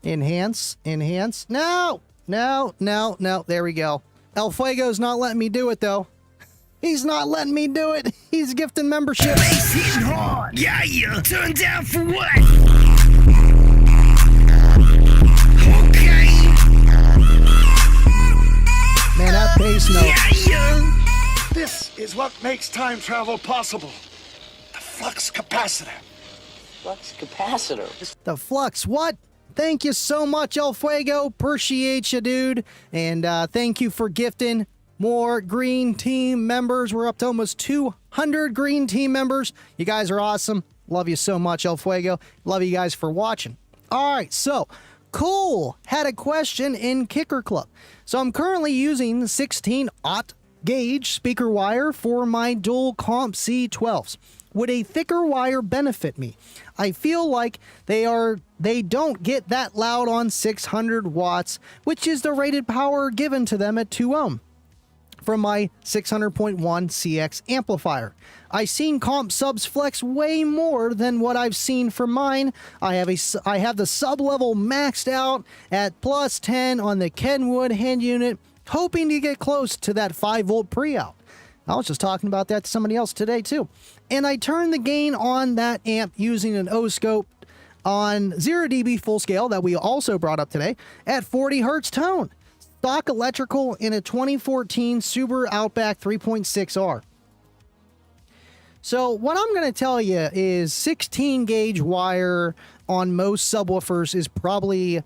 Enhance, enhance. No, no, no, no. There we go. El Fuego's not letting me do it, though. He's not letting me do it. He's gifting memberships. Bass hitting hard. Yeah, yeah. Turn down for what? Okay. Man, that bass note. Yeah, yeah. This is what makes time travel possible. The flux capacitor. Flux capacitor. The flux. What? Thank you so much, El Fuego. Appreciate you, dude. And thank you for gifting more Green Team members. We're up to almost 200 Green Team members. You guys are awesome. Love you so much, El Fuego. Love you guys for watching. All right, so Cool had a question in Kicker Club. So I'm currently using 16-aught gauge speaker wire for my dual comp C12s. Would a thicker wire benefit me? I feel like they don't get that loud on 600 watts, which is the rated power given to them at 2 ohm from my 600.1 CX amplifier. I've seen comp subs flex way more than what I've seen for mine. I have the sub level maxed out at plus 10 on the Kenwood head unit, hoping to get close to that 5 volt pre-out. I was just talking about that to somebody else today too. And I turned the gain on that amp using an O-scope on 0 dB full scale that we also brought up today at 40 hertz tone. Stock electrical in a 2014 Subaru Outback 3.6R. So what I'm going to tell you is 16 gauge wire on most subwoofers is probably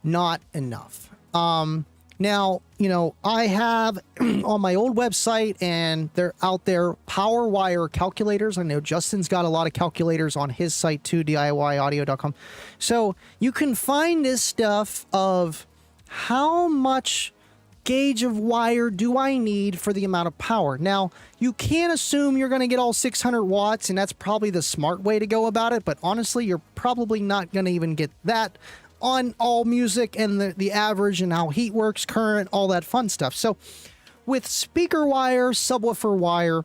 not enough. Now, you know, I have on my old website, and they're out there, power wire calculators. I know Justin's got a lot of calculators on his site too, DIYaudio.com. So you can find this stuff of how much gauge of wire do I need for the amount of power. Now, you can't assume you're going to get all 600 watts, and that's probably the smart way to go about it. But honestly, you're probably not going to even get that on all music and the average and how heat works, current, all that fun stuff. So with speaker wire, subwoofer wire,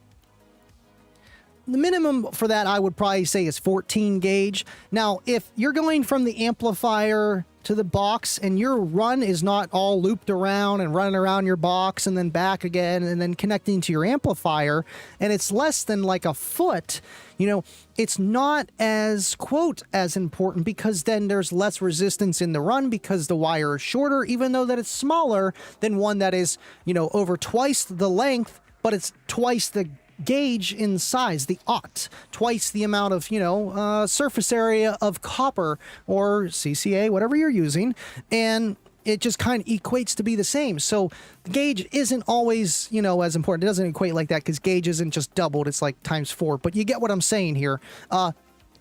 the minimum for that I would probably say is 14 gauge. Now, if you're going from the amplifier to the box and your run is not all looped around and running around your box and then back again and then connecting to your amplifier, and it's less than like a foot, you know, it's not as, quote, as important, because then there's less resistance in the run because the wire is shorter, even though that it's smaller than one that is, you know, over twice the length, but it's twice the gauge in size, the aught, twice the amount of, you know, surface area of copper or CCA, whatever you're using, and it just kind of equates to be the same. So the gauge isn't always, you know, as important. It doesn't equate like that because gauge isn't just doubled, it's like times 4. But you get what I'm saying here.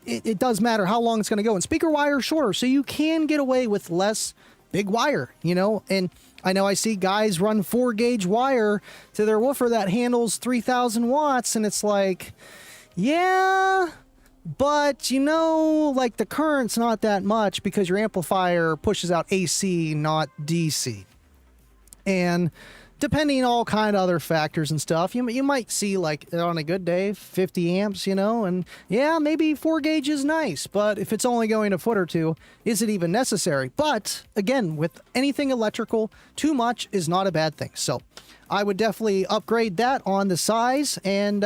It does matter how long it's going to go, and speaker wire is shorter, so you can get away with less big wire, you know. And I know I see guys run 4 gauge wire to their woofer that handles 3,000 watts, and it's like, yeah, but you know, like the current's not that much because your amplifier pushes out AC, not DC. And depending on all kind of other factors and stuff, you might see, like, on a good day, 50 amps, you know, and yeah, maybe 4 gauge is nice, but if it's only going a foot or two, is it even necessary? But again, with anything electrical, too much is not a bad thing. So I would definitely upgrade that on the size. And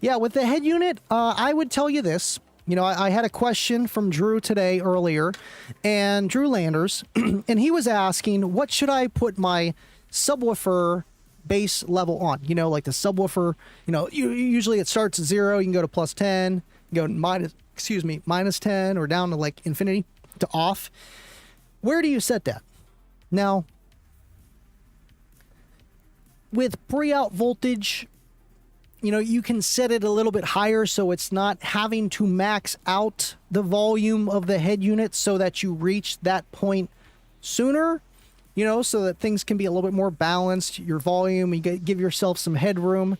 yeah, with the head unit, I would tell you this. You know, I had a question from Drew today earlier, and Drew Landers, and he was asking, what should I put my subwoofer bass level on? You know, like the subwoofer, you know, usually it starts at 0, you can go to plus 10, go minus 10, or down to like infinity to off. Where do you set that? Now, with pre-out voltage, you know, you can set it a little bit higher so it's not having to max out the volume of the head unit so that you reach that point sooner. You know, so that things can be a little bit more balanced, your volume, you give yourself some headroom.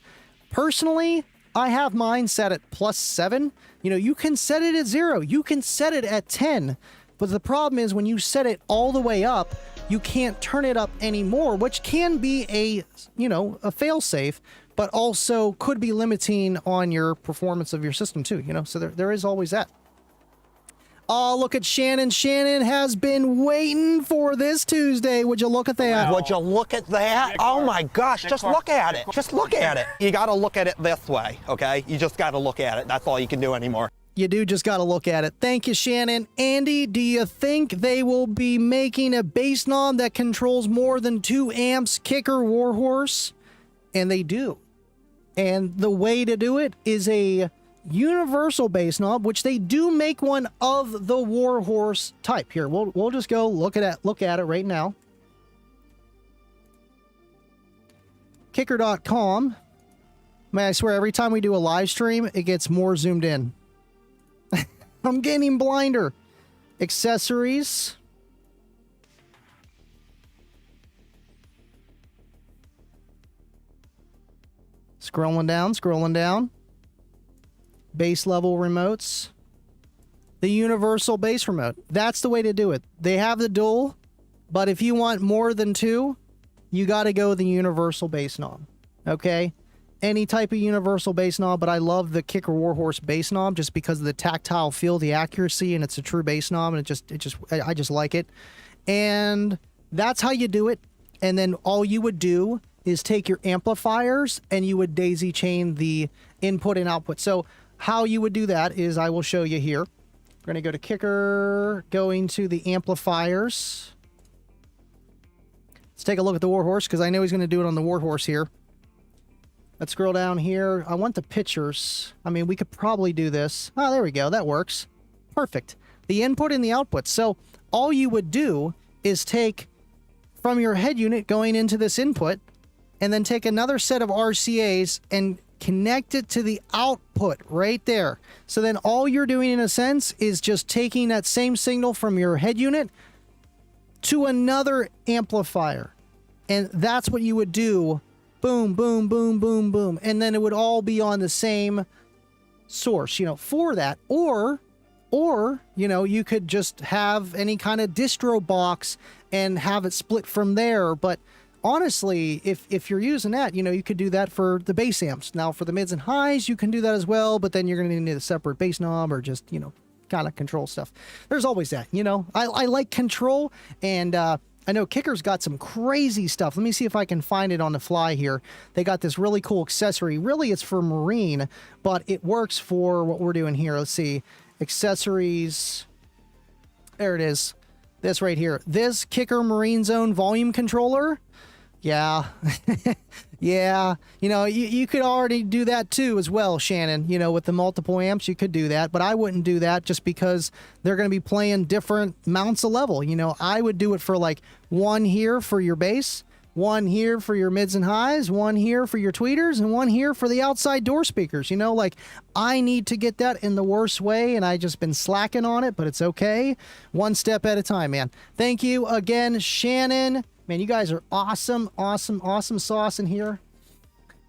Personally, I have mine set at plus 7. You know, you can set it at 0. You can set it at 10. But the problem is when you set it all the way up, you can't turn it up anymore, which can be a, you know, a fail-safe, but also could be limiting on your performance of your system too, you know? So there is always that. Oh, look at Shannon. Shannon has been waiting for this Tuesday. Would you look at that? Would you look at that? Oh my gosh, just look at it. Just look at it. You got to look at it this way, okay? You just got to look at it. That's all you can do anymore. You do just got to look at it. Thank you, Shannon. Andy, do you think they will be making a bass knob that controls more than 2 amps, Kicker Warhorse? And they do. And the way to do it is a universal bass knob, which they do make one of the Warhorse type. Here, we'll just go look at it right now. Kicker.com. Man, I swear every time we do a live stream, it gets more zoomed in. I'm getting blinder. Accessories. Scrolling down. Bass level remotes. The universal bass remote. That's the way to do it. They have the dual, but if you want more than 2, you got to go with the universal bass knob. Okay? Any type of universal bass knob, but I love the Kicker Warhorse bass knob just because of the tactile feel, the accuracy, and it's a true bass knob, and I just like it. And that's how you do it. And then all you would do is take your amplifiers and you would daisy chain the input and output. So how you would do that is I will show you here. We're going to go to Kicker, going to the amplifiers. Let's take a look at the Warhorse because I know he's going to do it on the Warhorse here. Let's scroll down here. I want the pictures. I mean, we could probably do this. Oh, there we go. That works. Perfect. The input and the output. So all you would do is take from your head unit going into this input and then take another set of RCAs and connect it to the output right there. So then all you're doing in a sense is just taking that same signal from your head unit to another amplifier. And that's what you would do. Boom, boom, boom, boom, boom. And then it would all be on the same source, you know, for that. Or, you know, you could just have any kind of distro box and have it split from there. But honestly, if you're using that, you know, you could do that for the bass amps. Now, for the mids and highs, you can do that as well, but then you're going to need a separate bass knob or just, you know, kind of control stuff. There's always that, you know. I like control, and I know Kicker's got some crazy stuff. Let me see if I can find it on the fly here. They got this really cool accessory. Really, it's for marine, but it works for what we're doing here. Let's see. Accessories. There it is. This right here. This Kicker Marine Zone volume controller. Yeah. Yeah. You know, you could already do that too as well, Shannon. You know, with the multiple amps, you could do that. But I wouldn't do that just because they're going to be playing different mounts of level. You know, I would do it for like one here for your bass, one here for your mids and highs, one here for your tweeters, and one here for the outside door speakers. You know, like I need to get that in the worst way, and I just been slacking on it, but it's okay. One step at a time, man. Thank you again, Shannon. Man, you guys are awesome, awesome, awesome sauce in here.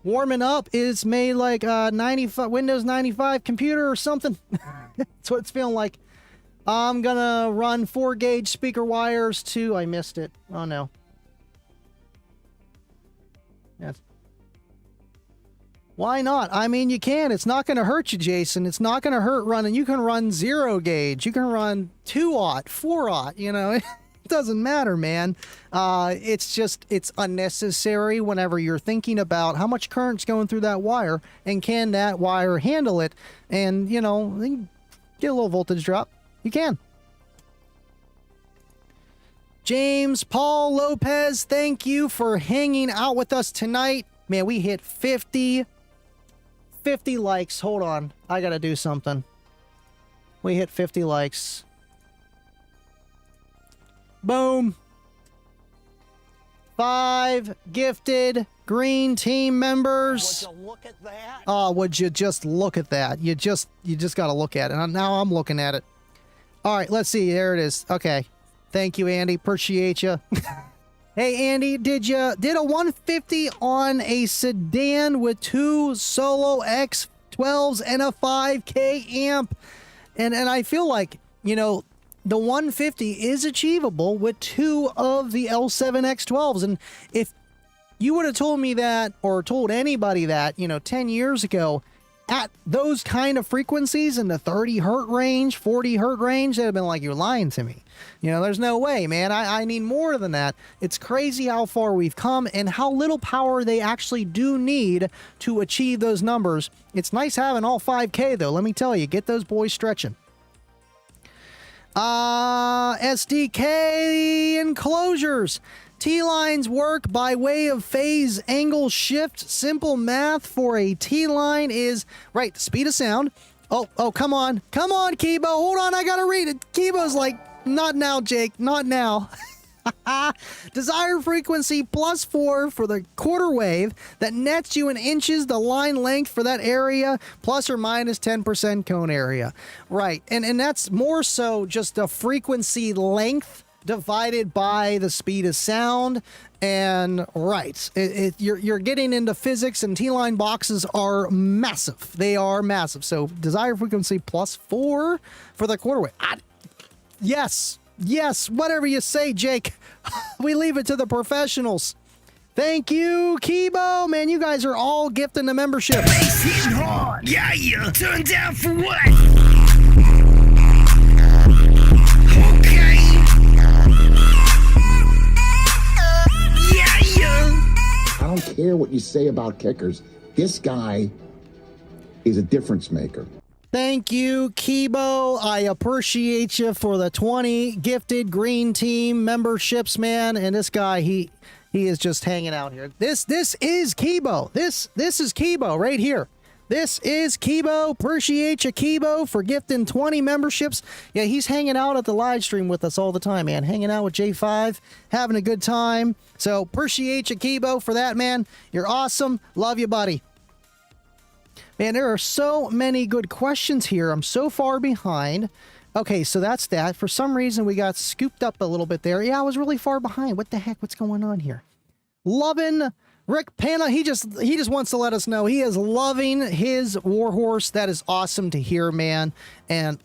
Warming up is made like 95 Windows 95 computer or something. That's what it's feeling like. I'm gonna run 4-gauge speaker wires to. I missed it. Oh no. Yes. Why not? I mean, you can. It's not going to hurt you, Jason. It's not going to hurt running. You can run 0 gauge. You can run 2-aught, 4-aught, you know. It doesn't matter, man. It's unnecessary whenever you're thinking about how much current's going through that wire and can that wire handle it, and, you know, get a little voltage drop. You can. James Paul Lopez, thank you for hanging out with us tonight. Man, we hit 50 likes. Hold on. I got to do something. We hit 50 likes. Boom. 5 gifted green team members. Would you look at that? Oh, would you just look at that? You just got to look at it. Now I'm looking at it. All right, let's see. There it is. Okay. Thank you, Andy. Appreciate you. Hey, Andy, did a 150 on a sedan with 2 solo X12s and a 5K amp? And I feel like, you know, the 150 is achievable with 2 of the L7X12s. And if you would have told me that, or told anybody that, 10 years ago, at those kind of frequencies in the 30 hertz range, 40 hertz range, they'd have been like, you're lying to me. There's no way, man. I need more than that. It's crazy how far we've come and how little power they actually do need to achieve those numbers. It's nice having all 5K, though. Let me tell you, get those boys stretching. SDK enclosures. T-lines work by way of phase angle shift. Simple math for a T-line is, right, speed of sound. Oh, come on. Come on, Kibo. Hold on, I gotta read it. Kibo's like, not now, Jake. Not now. Desired frequency +4 for the quarter wave that nets you in inches the line length for that area, plus or minus 10% cone area. Right, and that's more so just the frequency length divided by the speed of sound. And right, you're getting into physics, and T-line boxes are massive. They are massive. So desired frequency +4 for the quarter wave. Yes, whatever you say, Jake. We leave it to the professionals. Thank you, Kibo. Man, you guys are all gifting the membership. Bass hitting hard. Yeah, yeah. Turn down for what? Okay. Yeah, yeah. I don't care what you say about kickers. This guy is a difference maker. Thank you, Kibo. I appreciate you for the 20 gifted green team memberships, man. And this guy, he is just hanging out here. This is Kibo. This is Kibo right here. This is Kibo. Appreciate you, Kibo, for gifting 20 memberships. Yeah, he's hanging out at the live stream with us all the time, man. Hanging out with J5, having a good time. So appreciate you, Kibo, for that, man. You're awesome. Love you, buddy. Man, there are so many good questions here. I'm so far behind. Okay, so that's that. For some reason, we got scooped up a little bit there. Yeah, I was really far behind. What the heck? What's going on here? Loving Rick Panna. He just wants to let us know he is loving his Warhorse. That is awesome to hear, man. And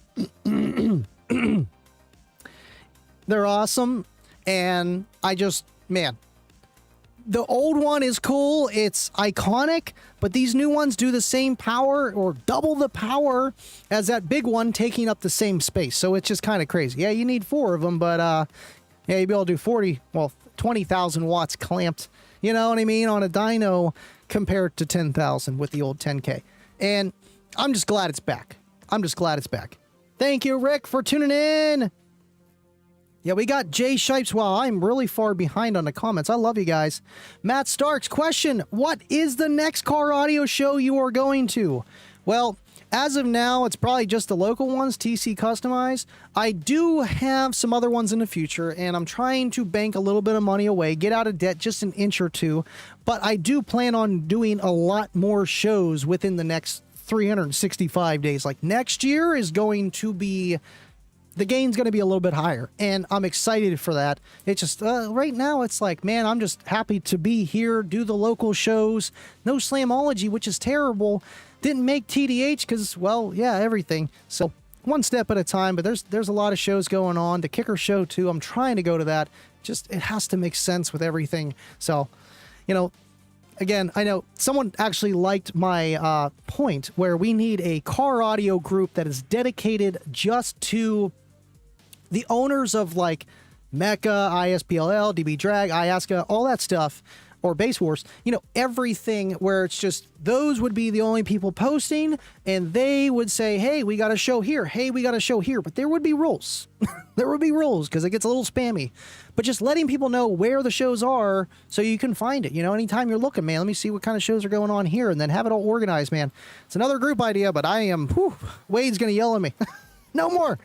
they're awesome. And man, the old one is cool. It's iconic, but these new ones do the same power or double the power as that big one, taking up the same space. So it's just kind of crazy. Yeah, you need 4 of them, but yeah, you'd be able to do 20,000 watts clamped, you know what I mean, on a dyno compared to 10,000 with the old 10K. And I'm just glad it's back. Thank you, Rick, for tuning in. Yeah, we got Jay Shipes. Wow, I'm really far behind on the comments. I love you guys. Matt Starks, question: what is the next car audio show you are going to? Well, as of now, it's probably just the local ones, TC Customized. I do have some other ones in the future, and I'm trying to bank a little bit of money away, get out of debt just an inch or two. But I do plan on doing a lot more shows within the next 365 days. Like next year is going to be... the gain's going to be a little bit higher, and I'm excited for that. It's just, right now, it's like, man, I'm just happy to be here, do the local shows. No Slamology, which is terrible. Didn't make TDH because, well, yeah, everything. So one step at a time, but there's a lot of shows going on. The Kicker show, too. I'm trying to go to that. Just, it has to make sense with everything. So, again, I know someone actually liked my point where we need a car audio group that is dedicated just to the owners of like Mecha, ISPLL, DB Drag, IASCA, all that stuff, or Base Wars, everything where it's just those would be the only people posting, and they would say, hey, we got a show here. Hey, we got a show here. But there would be rules. There would be rules because it gets a little spammy. But just letting people know where the shows are so you can find it. Anytime you're looking, man, let me see what kind of shows are going on here, and then have it all organized, man. It's another group idea, but Wade's going to yell at me. No more.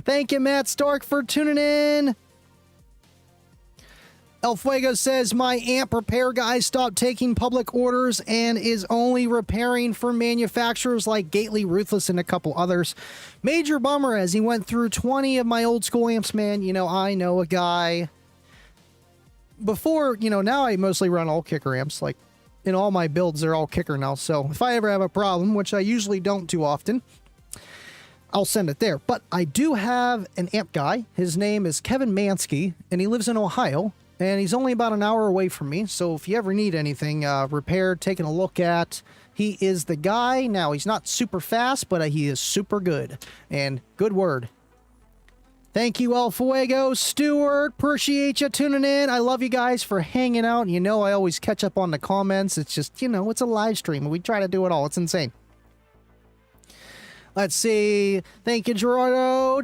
Thank you, Matt Stark, for tuning in. El Fuego says, my amp repair guy stopped taking public orders and is only repairing for manufacturers like Gately, Ruthless, and a couple others. Major bummer as he went through 20 of my old school amps, man. I know a guy. Before, now I mostly run all Kicker amps. Like, in all my builds, they're all Kicker now. So if I ever have a problem, which I usually don't too often, I'll send it there. But I do have an amp guy. His name is Kevin Mansky, and he lives in Ohio, and he's only about an hour away from me. So if you ever need anything repaired, taken a look at, he is the guy. Now, he's not super fast, but he is super good. And good word. Thank you, El Fuego, Stuart. Appreciate you tuning in. I love you guys for hanging out. You know I always catch up on the comments. It's just, you know, it's a live stream. We try to do it all. It's insane. Let's see. Thank you, Gerardo,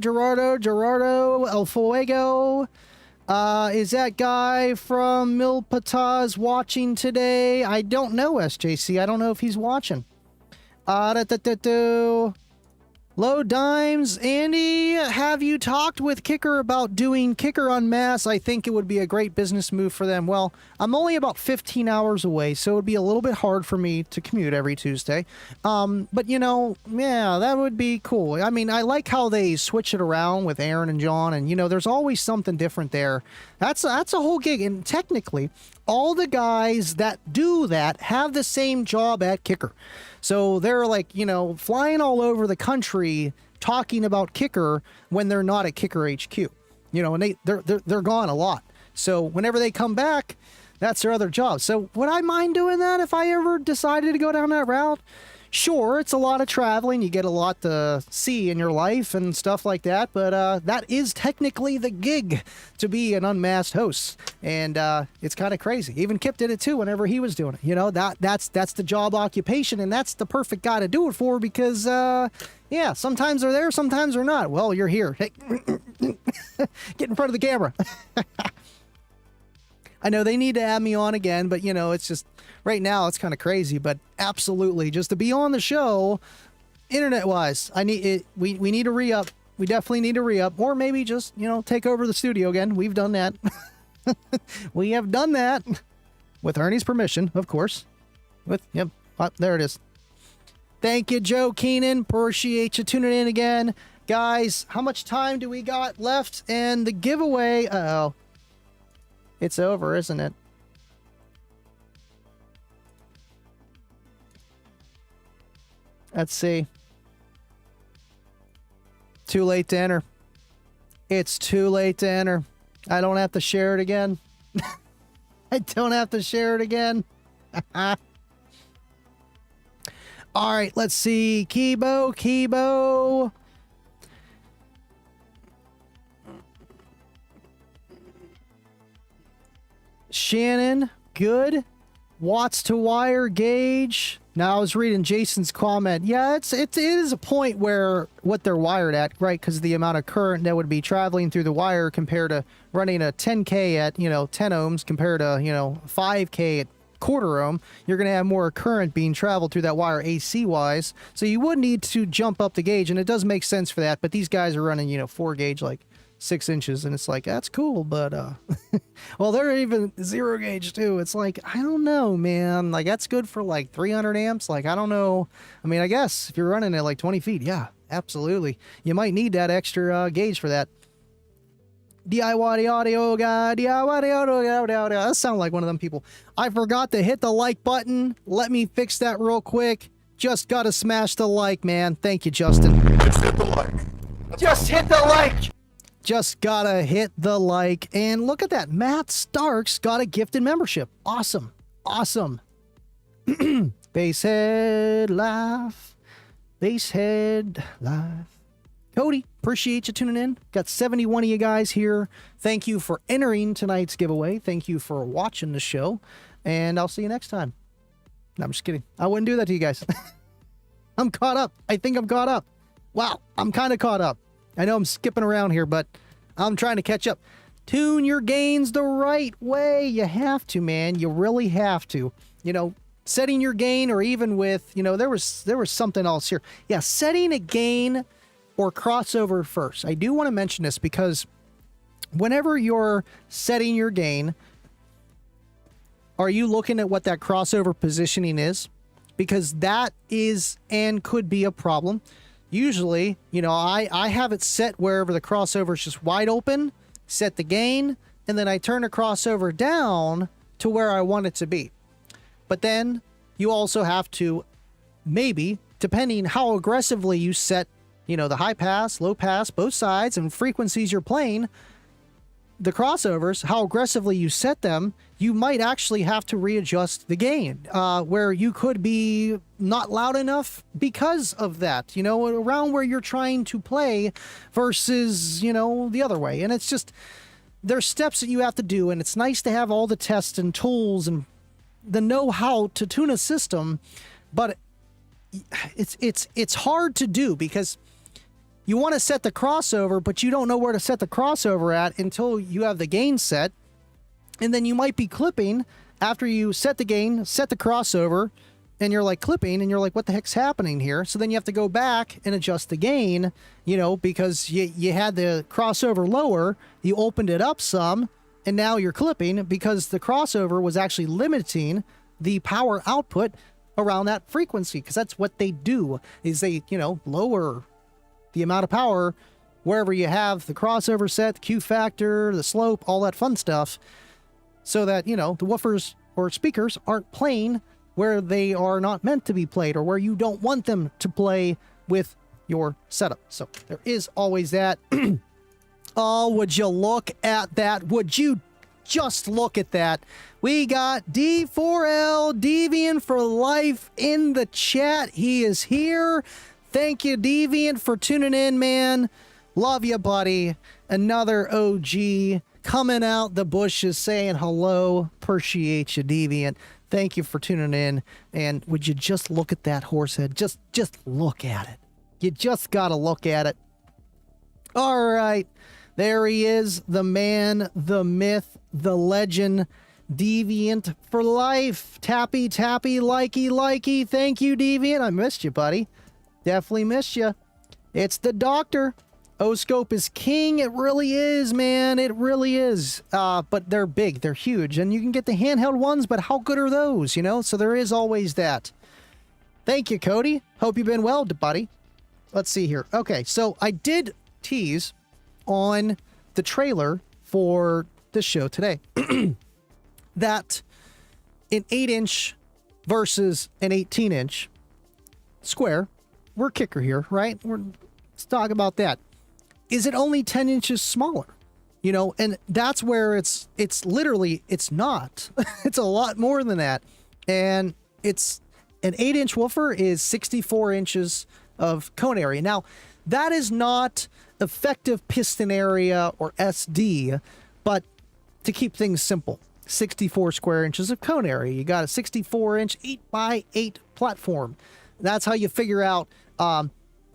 El Fuego. Is that guy from Milpataz watching today? I don't know, SJC. I don't know if he's watching. Low Dimes. Andy, have you talked with Kicker about doing Kicker en masse? I think it would be a great business move for them. Well, I'm only about 15 hours away, so it would be a little bit hard for me to commute every Tuesday. But, you know, yeah, that would be cool. I mean, I like how they switch it around with Aaron and John, and, you know, there's always something different there. That's a whole gig, and technically, all the guys that do that have the same job at Kicker. So they're like, you know, flying all over the country talking about Kicker when they're not at Kicker HQ. You know, and they're gone a lot. So whenever they come back, that's their other job. So would I mind doing that if I ever decided to go down that route? Sure, it's a lot of traveling. You get a lot to see in your life and stuff like that. But that is technically the gig, to be an unmasked host. And it's kind of crazy. Even Kip did it too whenever he was doing it. You know, that's the job occupation. And that's the perfect guy to do it for because, yeah, sometimes they're there, sometimes they're not. Well, you're here. Hey, get in front of the camera. I know they need to add me on again, but, you know, it's just... Right now, it's kind of crazy, but absolutely, just to be on the show, internet-wise, I need it. We need to re-up. We definitely need to re-up, or maybe just, you know, take over the studio again. We've done that. We have done that with Ernie's permission, of course. Yep, there it is. Thank you, Joe Keenan. Appreciate you tuning in again, guys. How much time do we got left? And the giveaway. Uh-oh, it's over, isn't it? Let's see. Too late to enter. It's too late to enter. I don't have to share it again. I don't have to share it again. All right, let's see. Kibo. Shannon, good. Watts to wire gauge. Now I was reading Jason's comment. Yeah, it is a point where what they're wired at, right? Because the amount of current that would be traveling through the wire compared to running a 10K at, you know, 10 ohms compared to, you know, 5K at quarter ohm, you're going to have more current being traveled through that wire AC wise. So you would need to jump up the gauge, and it does make sense for that. But these guys are running, you know, 4 gauge, like 6 inches, and it's like, that's cool, but well, they're even 0 gauge too. It's like, I don't know, man. Like, that's good for like 300 amps. Like, I don't know. I mean, I guess if you're running at like 20 feet, yeah, absolutely, you might need that extra gauge for that. DIY the audio guy, DIY the audio guy. That sounds like one of them people. I forgot to hit the like button. Let me fix that real quick. Just gotta smash the like, man. Thank you, Justin. Just hit the like. Just hit the like. Just gotta hit the like. And look at that. Matt Starks got a gifted membership. Awesome. Awesome. Basehead Live. Basehead Live. Cody, appreciate you tuning in. Got 71 of you guys here. Thank you for entering tonight's giveaway. Thank you for watching the show. And I'll see you next time. No, I'm just kidding. I wouldn't do that to you guys. I'm caught up. I think I'm caught up. Wow, I'm kind of caught up. I know I'm skipping around here, but I'm trying to catch up. Tune your gains the right way. You have to, man. You really have to. You know, setting your gain, or even with, you know, there was something else here. Yeah, setting a gain or crossover first. I do want to mention this because whenever you're setting your gain, are you looking at what that crossover positioning is? Because that is and could be a problem. Usually, you know, I have it set wherever the crossover is just wide open, set the gain, and then I turn the crossover down to where I want it to be. But then you also have to, maybe, depending how aggressively you set the high pass, low pass, both sides, and frequencies you're playing, the crossovers, how aggressively you set them, you might actually have to readjust the gain, where you could be not loud enough because of that, around where you're trying to play versus, the other way. And it's just, there's steps that you have to do, and it's nice to have all the tests and tools and the know-how to tune a system, but it's hard to do because you want to set the crossover, but you don't know where to set the crossover at until you have the gain set. And then you might be clipping after you set the gain, set the crossover, and you're like clipping, and you're like, what the heck's happening here? So then you have to go back and adjust the gain, because you had the crossover lower, you opened it up some, and now you're clipping because the crossover was actually limiting the power output around that frequency, because that's what they do, is they, lower the amount of power wherever you have the crossover set, the Q factor, the slope, all that fun stuff, so that, the woofers or speakers aren't playing where they are not meant to be played or where you don't want them to play with your setup. So there is always that. Oh, would you look at that? Would you just look at that? We got D4L, Deviant for Life, in the chat. He is here. Thank you, Deviant, for tuning in, man. Love you, buddy. Another OG coming out the bushes saying hello. Appreciate you, Deviant. Thank you for tuning in. And would you just look at that horse head? Just look at it. You just got to look at it. All right. There he is, the man, the myth, the legend, Deviant for Life. Tappy, likey. Thank you, Deviant. I missed you, buddy. Definitely missed you. It's the doctor. O-scope is king. It really is, man. It really is. But they're big. They're huge. And you can get the handheld ones, but how good are those, So there is always that. Thank you, Cody. Hope you've been well, buddy. Let's see here. Okay, so I did tease on the trailer for this show today that an 8-inch versus an 18-inch square, we're kicker here, right? Let's talk about that. Is it only 10 inches smaller? And that's where it's literally, it's not. It's a lot more than that. And it's an 8-inch woofer is 64 inches of cone area. Now, that is not effective piston area or SD, but to keep things simple, 64 square inches of cone area. You got a 64-inch 8x8 platform. That's how you figure out a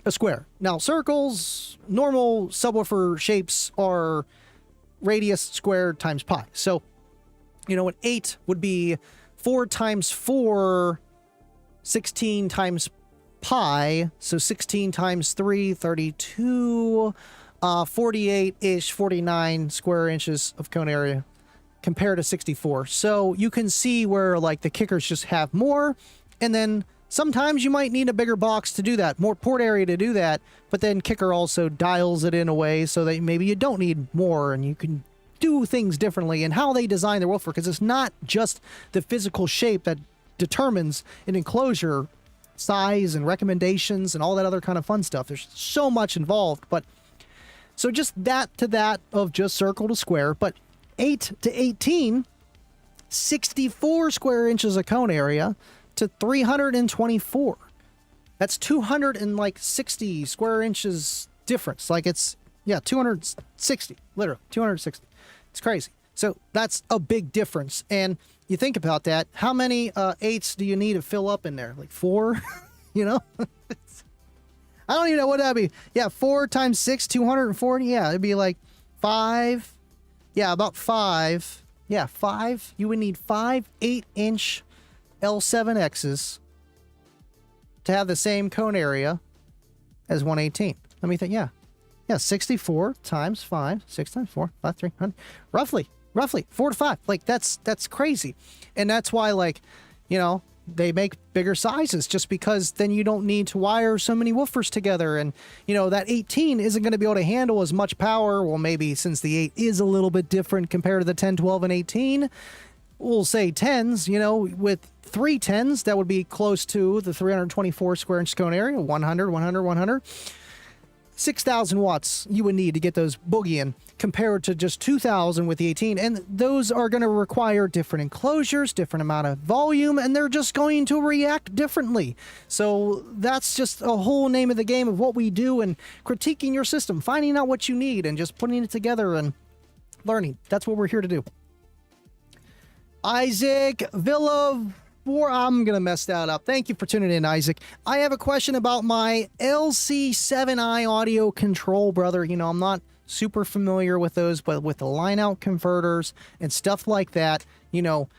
square. Now, circles, normal subwoofer shapes are radius squared times pi. So, an 8 would be 4 times 4, 16 times pi. So 16 times 3, 32, 48-ish, 49 square inches of cone area compared to 64. So you can see where the kickers just have more, and then sometimes you might need a bigger box to do that, more port area to do that, but then kicker also dials it in a way so that maybe you don't need more and you can do things differently and how they design their woofer, because it's not just the physical shape that determines an enclosure size and recommendations and all that other kind of fun stuff. There's so much involved, but so just that to that of just circle to square, but 8 to 18, 64 square inches of cone area to 324. That's 260 square inches difference. It's 260, literally 260. It's crazy. So that's a big difference. And you think about that, how many 8s do you need to fill up in there? 4? I don't even know what that'd be. Yeah, 4 times 6, 240. Yeah, it'd be 5. Yeah, about 5. Yeah, 5. You would need 5 8-inch L7Xs to have the same cone area as 118. Let me think. Yeah, 64 times 5, 6 times 4, 5, 300. Roughly 4 to 5. That's crazy. And that's why they make bigger sizes, just because then you don't need to wire so many woofers together. And, that 18 isn't going to be able to handle as much power. Well, maybe since the 8 is a little bit different compared to the 10, 12, and 18, we'll say 10s, with 3 10s, that would be close to the 324 square inch cone area, 100, 100, 100. 6,000 watts you would need to get those boogie in, compared to just 2,000 with the 18. And those are going to require different enclosures, different amount of volume, and they're just going to react differently. So that's just a whole name of the game of what we do, and critiquing your system, finding out what you need, and just putting it together and learning. That's what we're here to do. Isaac Villa. I'm going to mess that up. Thank you for tuning in, Isaac. I have a question about my LC7i audio control, brother. You know, I'm not super familiar with those, but with the line-out converters and stuff like that, you know,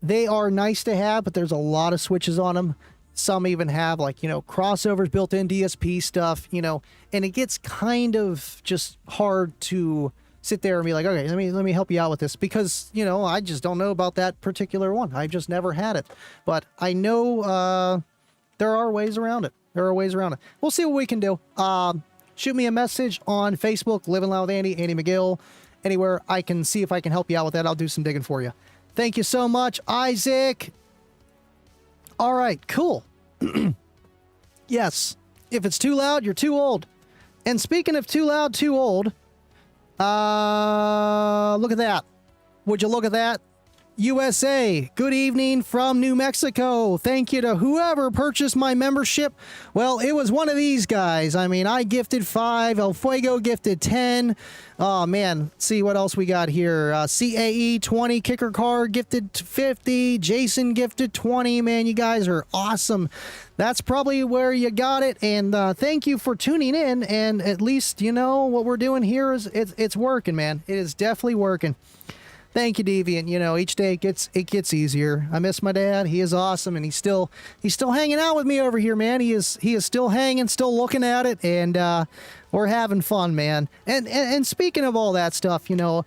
they are nice to have, but there's a lot of switches on them. Some even have, like, you know, crossovers, built-in DSP stuff, you know, and it gets kind of just hard to sit there and be like, okay, let me help you out with this, because, you know, I just don't know about that particular one. I've just never had it, but I know there are ways around it. We'll see what we can do. Shoot me a message on Facebook, Living Loud with Andy McGill, anywhere I can see if I can help you out with that. I'll do some digging for you. Thank you so much, Isaac. All right, cool. Yes, if it's too loud, you're too old. And speaking of too loud, too old, look at that. Would you look at that? USA, good evening from New Mexico. Thank you to whoever purchased my membership. Well, it was one of these guys. I mean, I gifted 5, El Fuego gifted 10. Oh, man. See what else we got here. CAE 20, Kicker Card gifted 50. Jason gifted 20. Man, you guys are awesome. That's probably where you got it. And thank you for tuning in. And at least, you know, what we're doing here is it's working, man. It is definitely working. Thank you, Deviant. You know, each day it gets easier. I miss my dad. He is awesome, and he's still hanging out with me over here, man. He is still hanging, still looking at it, and we're having fun, man. And speaking of all that stuff, you know,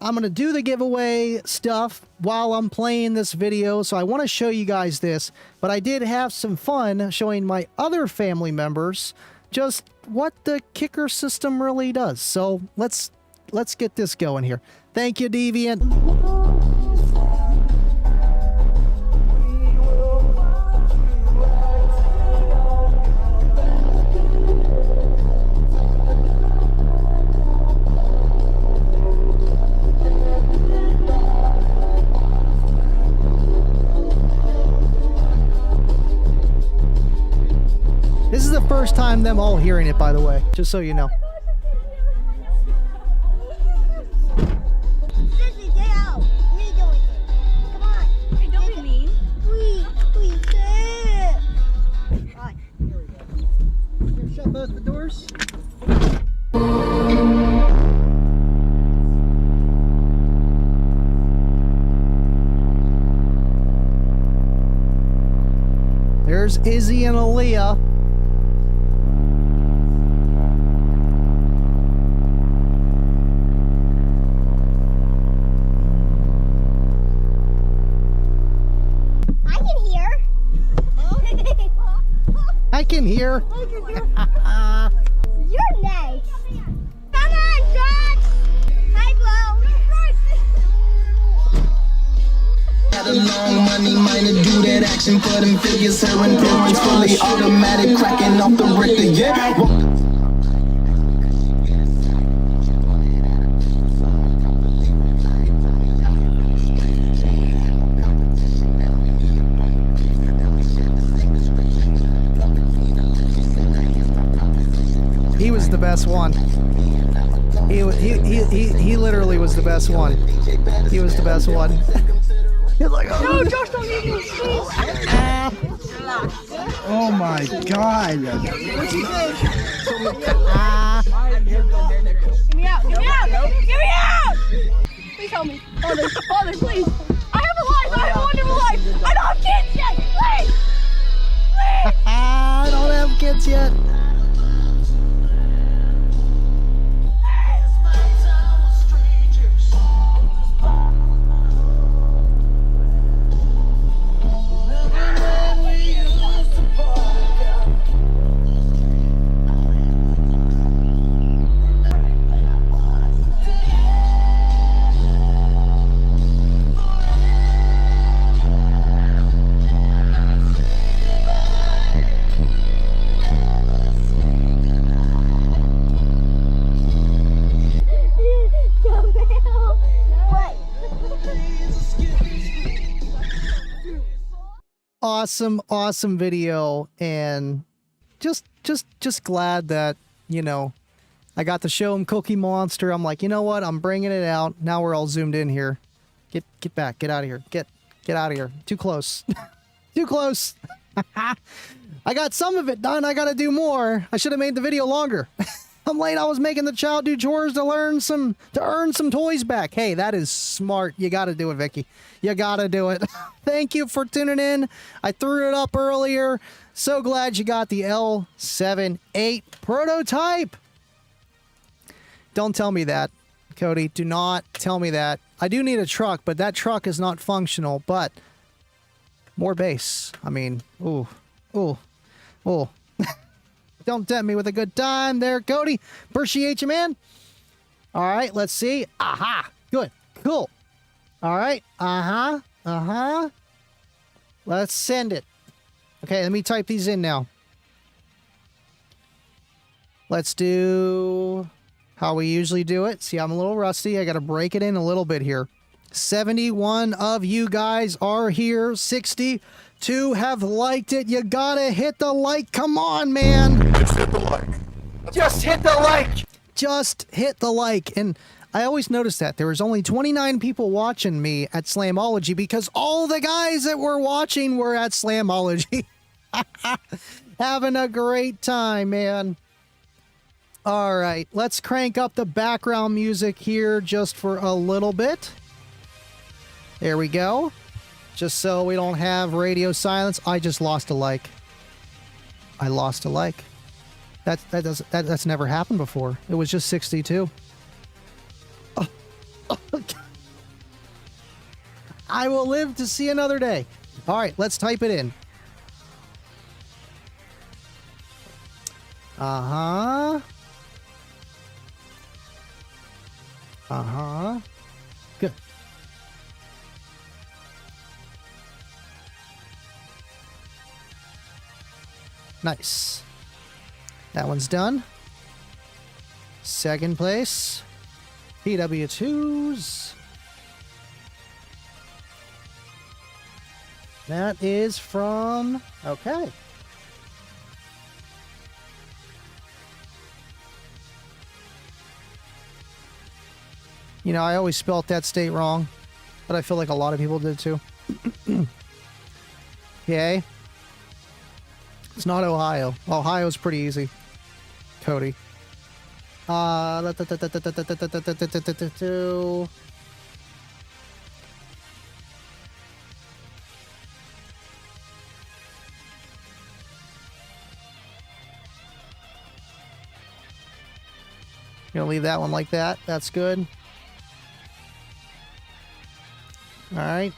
I'm gonna do the giveaway stuff while I'm playing this video, so I want to show you guys this. But I did have some fun showing my other family members just what the kicker system really does. So let's get this going here. Thank you, Deviant. This is the first time them all hearing it, by the way, just so you know. Shut both the doors. There's Izzy and Aaliyah. I can hear. You're next. Come on, George. Hi, Blow. Got a long money miner, do that action for them figures. Her endurance fully automatic, cracking off the Richter, yeah. He was the best one. He literally was the best one. He was the best one. He's like, oh. No, Josh, don't leave me. Oh my God. What'd you say? Get me out. Get me out. Get me out. Please help me. Father, please. I have a life. I have a wonderful life. I don't have kids yet. Please. Please. I don't have kids yet. awesome, awesome video, and just glad that, you know, I got to show him Cookie Monster. I'm like, you know what? I'm bringing it out. Now we're all zoomed in here. Get back. Get out of here. Get out of here. Too close. Too close. I got some of it done. I got to do more. I should have made the video longer. I'm late. I was making the child do chores to earn some toys back. Hey, that is smart. You got to do it, Vicky. You got to do it. Thank you for tuning in. I threw it up earlier. So glad you got the L78 prototype. Don't tell me that, Cody. Do not tell me that. I do need a truck, but that truck is not functional. But more bass. I mean, ooh. Don't tempt me with a good time there, Cody. Appreciate you, man. All right, let's see. Aha. Good. Cool. All right. Uh-huh. Let's send it. Okay, let me type these in now. Let's do how we usually do it. See, I'm a little rusty. I got to break it in a little bit here. 71 of you guys are here. 62 have liked it. You gotta hit the like. Come on, man. Just hit the like. Just hit the like. Just hit the like. And I always notice that there was only 29 people watching me at Slamology because all the guys that were watching were at Slamology. Having a great time, man. All right, let's crank up the background music here just for a little bit. There we go. Just so we don't have radio silence. I just lost a like. I lost a like. That's never happened before. It was just 62. Oh. I will live to see another day. All right, let's type it in. Uh-huh. Good. Nice. That one's done. Second place. PW2s. That is from... Okay. You know, I always spelt that state wrong, but I feel like a lot of people did too. Okay. It's not Ohio. Ohio's pretty easy. Cody. Gonna leave that one like that. That's good. All right.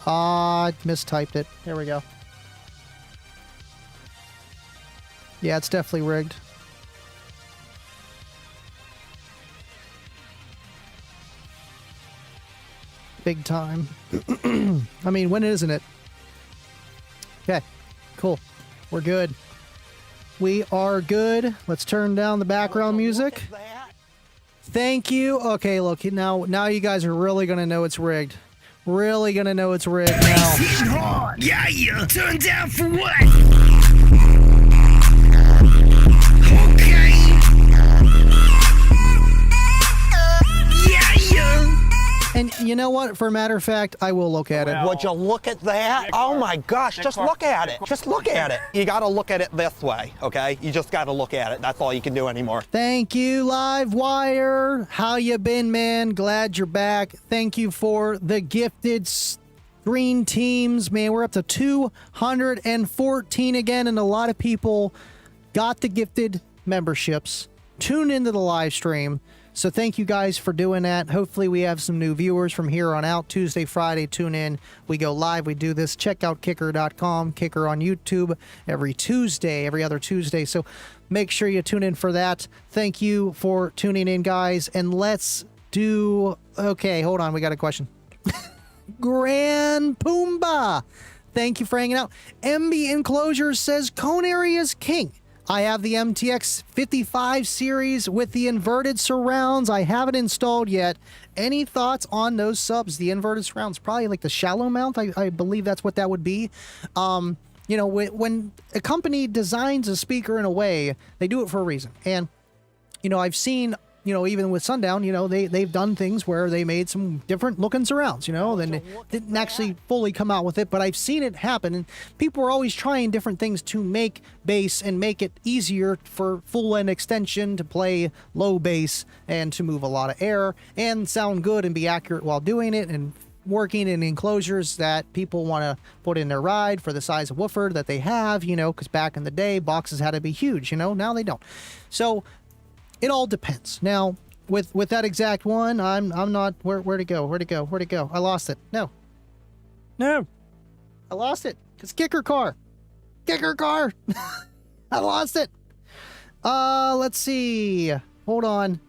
I mistyped it. There we go. Yeah, it's definitely rigged. Big time. I mean, when isn't it? Okay, cool. We're good. We are good. Let's turn down the background music. Thank you. Okay, look, now you guys are really going to know it's rigged. Really going to know it's rigged now. Yeah, you turned down for what? Okay. And you know what? For a matter of fact, I will look at it. Would you look at that? Oh my gosh, just look at it. Just look at it. You gotta look at it this way, okay? You just gotta look at it. That's all you can do anymore. Thank you, Livewire. How you been, man? Glad you're back. Thank you for the gifted green teams. Man, we're up to 214 again, and a lot of people got the gifted memberships. Tune into the live stream. So thank you guys for doing that. Hopefully we have some new viewers from here on out. Tuesday, Friday, tune in. We go live. We do this. Check out kicker.com. Kicker on YouTube every Tuesday, every other Tuesday. So make sure you tune in for that. Thank you for tuning in, guys. And let's do... Okay, hold on. We got a question. Grand Pumbaa. Thank you for hanging out. MB Enclosures says, Cone Area is king. I have the MTX 55 series with the inverted surrounds. I haven't installed yet. Any thoughts on those subs? The inverted surrounds, probably like the shallow mount. I believe that's what that would be. You know, when a company designs a speaker in a way, they do it for a reason. And, you know, I've seen, you know, even with Sundown, you know, they've done things where they made some different looking surrounds, you know, then they didn't actually fully come out with it, but I've seen it happen. And people are always trying different things to make bass and make it easier for full end extension to play low bass and to move a lot of air and sound good and be accurate while doing it and working in enclosures that people want to put in their ride for the size of woofer that they have, you know, because back in the day, boxes had to be huge, you know, now they don't. So it all depends. Now, with that exact one, I'm not, where'd it go? I lost it. No. I lost it. It's Kicker Car. I lost it. Let's see. Hold on.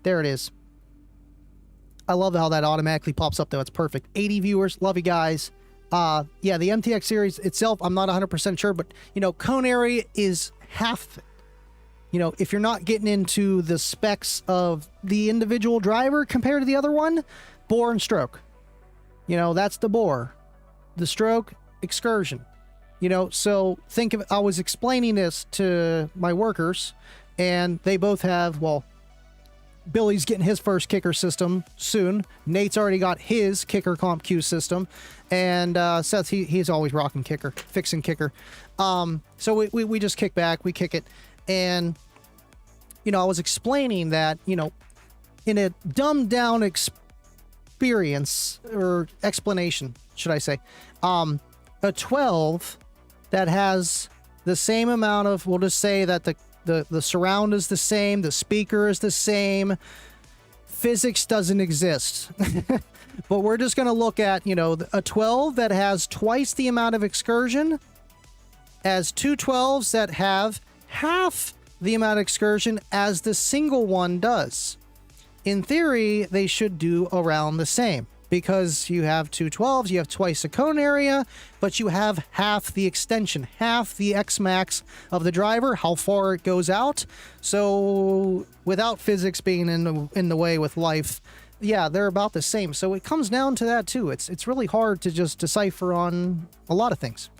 There it is. I love how that automatically pops up, though. It's perfect. 80 viewers. Love you guys. Yeah, the MTX series itself, I'm not 100% sure, but, you know, cone area is half. You know, if you're not getting into the specs of the individual driver compared to the other one, bore and stroke. You know, that's the bore. The stroke, excursion. You know, so think of, I was explaining this to my workers, and they both have, well, Billy's getting his first kicker system soon. Nate's already got his kicker comp Q system. And Seth, he's always rocking kicker, fixing kicker. So we just kick back, we kick it. And, you know, I was explaining that, you know, in a dumbed down experience or explanation, should I say, a 12 that has the same amount of, we'll just say that the surround is the same, the speaker is the same, physics doesn't exist. But we're just going to look at, you know, a 12 that has twice the amount of excursion as two 12s that have half the amount of excursion as the single one does. In theory, they should do around the same because you have two 12s, you have twice the cone area, but you have half the extension, half the X max of the driver, how far it goes out. So without physics being in the way with life, yeah, they're about the same. So it comes down to that too. It's really hard to just decipher on a lot of things.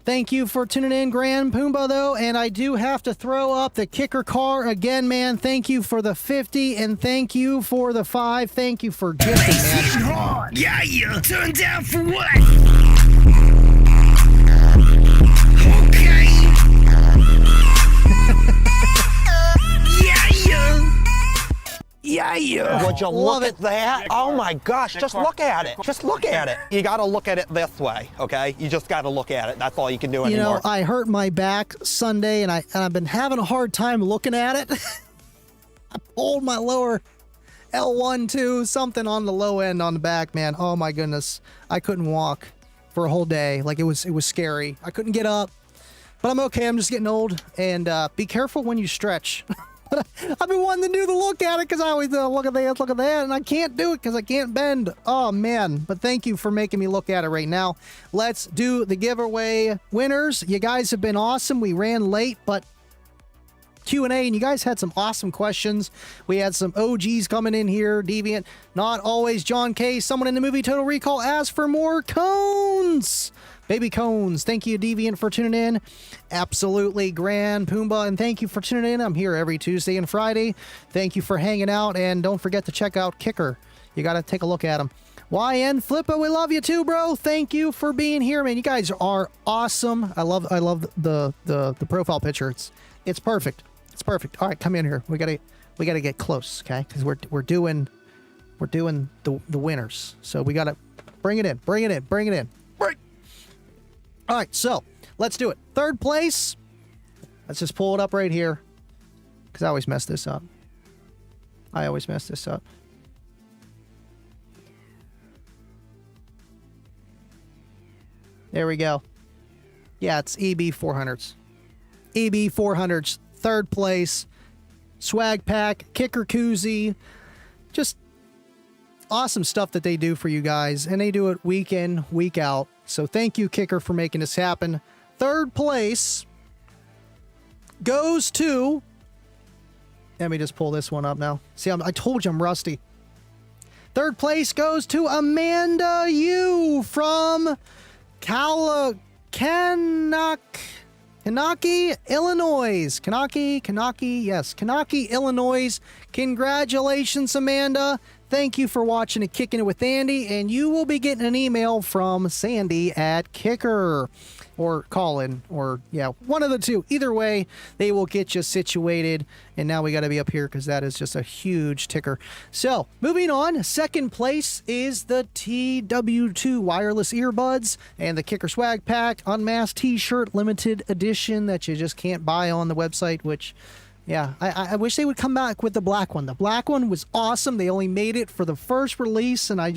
Thank you for tuning in, Grand Pumbaa, though, and I do have to throw up the Kicker Car again, man. Thank you for the 50, and thank you for the 5. Thank you for gifting, man. Yeah, turn down for what? Yeah. Would you look at that? Oh my gosh, just look at it. Just look at it. You got to look at it this way, okay? You just got to look at it. That's all you can do anymore. You know, I hurt my back Sunday, and I've been having a hard time looking at it. I pulled my lower L1, 2, something on the low end on the back, man. Oh my goodness. I couldn't walk for a whole day. Like, it was scary. I couldn't get up. But I'm okay. I'm just getting old. And be careful when you stretch. I've been wanting to do the look at it because I always look at that, and I can't do it because I can't bend. Oh, man. But thank you for making me look at it right now. Let's do the giveaway winners. You guys have been awesome. We ran late, but Q&A, and you guys had some awesome questions. We had some OGs coming in here. Deviant, Not Always, John K. Someone in the movie Total Recall asked for more cones. Baby cones. Thank you, Deviant, for tuning in. Absolutely, Grand Pumbaa, and thank you for tuning in. I'm here every Tuesday and Friday. Thank you for hanging out, and don't forget to check out Kicker. You got to take a look at him. YN Flippa, we love you too, bro. Thank you for being here, man. You guys are awesome. I love the profile picture. It's perfect. It's perfect. All right, come in here. We gotta get close, okay? Because we're doing the winners. So we gotta bring it in. Break. All right, so let's do it. Third place. Let's just pull it up right here because I always mess this up. There we go. Yeah, it's EB400s. EB400s, third place. Swag pack, kicker koozie. Just awesome stuff that they do for you guys. And they do it week in, week out. So thank you, Kicker, for making this happen. third place goes to... Let me just pull this one up now. See, I told you I'm rusty. Third place goes to Amanda Yu from Kanaki, Illinois. Kanaki, Illinois. Congratulations, Amanda. Thank you for watching and Kicking It with Andy, and you will be getting an email from Sandy at Kicker, or Colin, or yeah, one of the two. Either way, they will get you situated. And now we got to be up here because that is just a huge ticker. So moving on, second place is the TW2 wireless earbuds and the Kicker swag pack unmasked t-shirt limited edition that you just can't buy on the website, which... yeah, I wish they would come back with the black one. The black one was awesome. They only made it for the first release, and I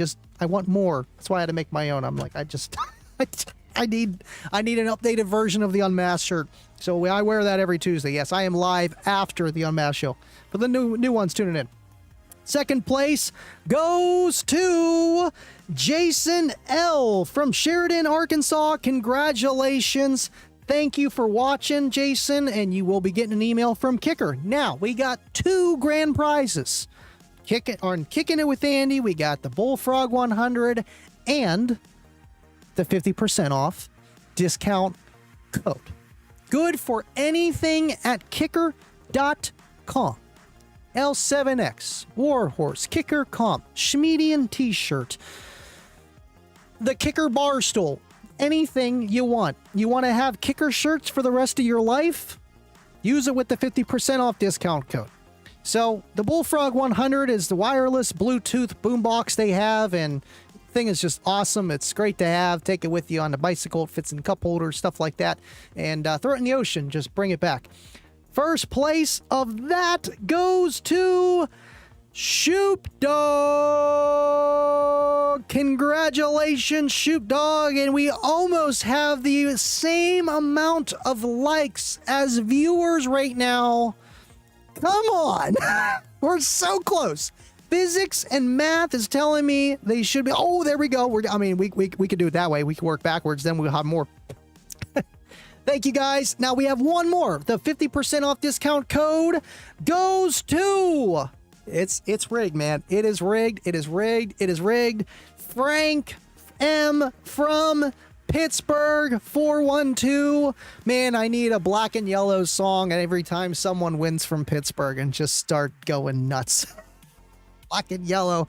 want more. That's why I had to make my own. I'm like, I need an updated version of the Unmasked shirt. So I wear that every Tuesday. Yes, I am live after the Unmasked show. For the new ones tuning in. Second place goes to Jason L. from Sheridan, Arkansas. Congratulations. Thank you for watching, Jason, and you will be getting an email from Kicker. Now, we got 2 grand prizes. Kicking It with Andy, we got the Bullfrog 100 and the 50% off discount code. Good for anything at kicker.com. L7X, Warhorse, Kicker Comp, Schmedian t-shirt, the Kicker bar stool. Anything you want. You want to have Kicker shirts for the rest of your life? Use it with the 50% off discount code. So the Bullfrog 100 is the wireless Bluetooth boombox they have, and the thing is just awesome. It's great to have. Take it with you on the bicycle. It fits in cup holders, stuff like that. And throw it in the ocean. Just bring it back. First place of that goes to... Shoop Dog! Congratulations, Shoop Dog! And we almost have the same amount of likes as viewers right now. Come on! We're so close. Physics and math is telling me they should be... Oh, there we go. We could do it that way. We could work backwards. Then we'll have more. Thank you, guys. Now we have one more. The 50% off discount code goes to... It's rigged, man. It is rigged. It is rigged. It is rigged. Frank M. from Pittsburgh 412. Man, I need a black and yellow song every time someone wins from Pittsburgh and just start going nuts. Black and yellow.